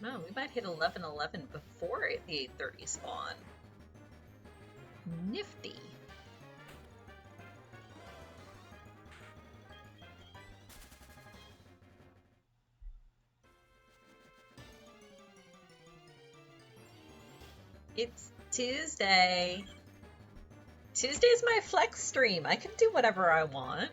No, we might hit 11:11 before the 8:30 spawn. Nifty. It's Tuesday. Tuesday's my flex stream. I can do whatever I want.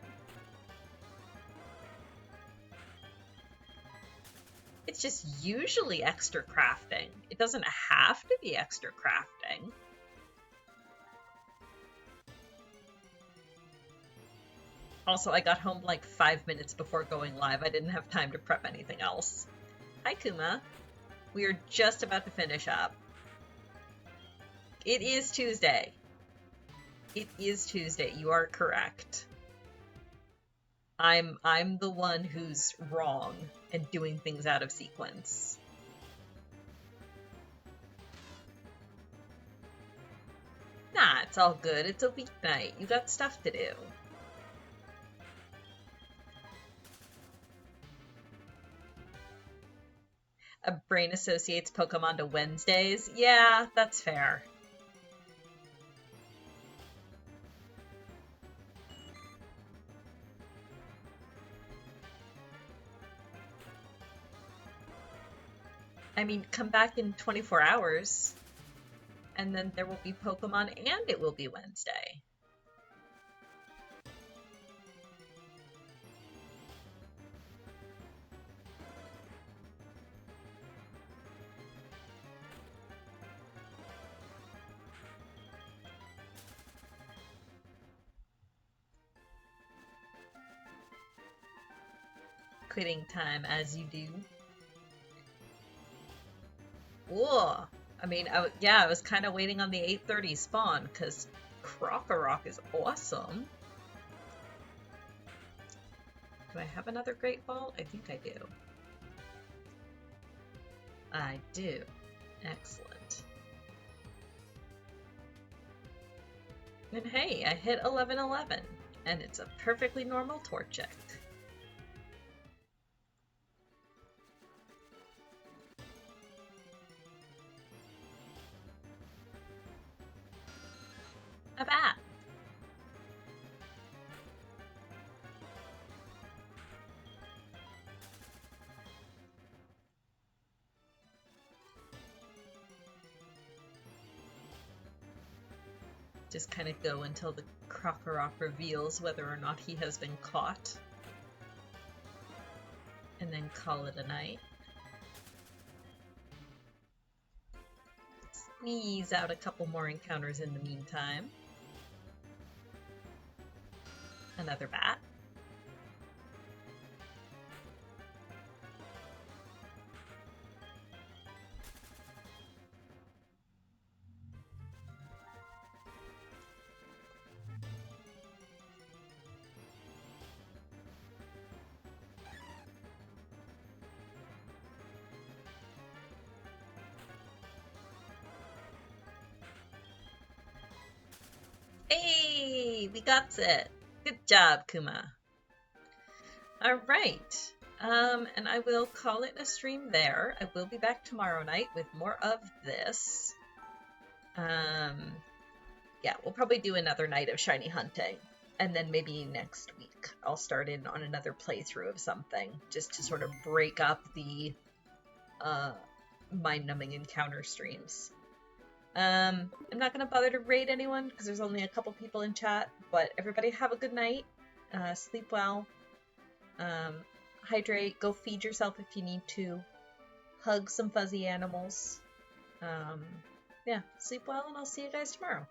It's just usually extra crafting. It doesn't have to be extra crafting. Also, I got home like 5 minutes before going live. I didn't have time to prep anything else. Hi, Kuma. We are just about to finish up. It is Tuesday. It is Tuesday. You are correct. I'm the one who's wrong and doing things out of sequence. Nah, it's all good. It's a weeknight. You got stuff to do. A brain associates Pokemon to Wednesdays. Yeah, that's fair. I mean, come back in 24 hours, and then there will be Pokemon and it will be Wednesday. quitting time as you do. Whoa. I mean, I was kind of waiting on the 8:30 spawn because Krokorok is awesome. Do I have another Great Ball? I think I do. I do. Excellent. And hey, I hit 11:11, and it's a perfectly normal Torchic. A bat. Just kind of go until the Krokorok reveals whether or not he has been caught. And then call it a night. Squeeze out a couple more encounters in the meantime. Another bat. Hey, we got it. Good job, Kuma. All right. And I will call it a stream there. I will be back tomorrow night with more of this. Yeah, we'll probably do another night of shiny hunting. And then maybe next week I'll start in on another playthrough of something just to sort of break up the mind-numbing encounter streams. I'm not going to bother to raid anyone because there's only a couple people in chat, but everybody have a good night. Sleep well. Hydrate. Go feed yourself if you need to. Hug some fuzzy animals. Yeah, sleep well, and I'll see you guys tomorrow.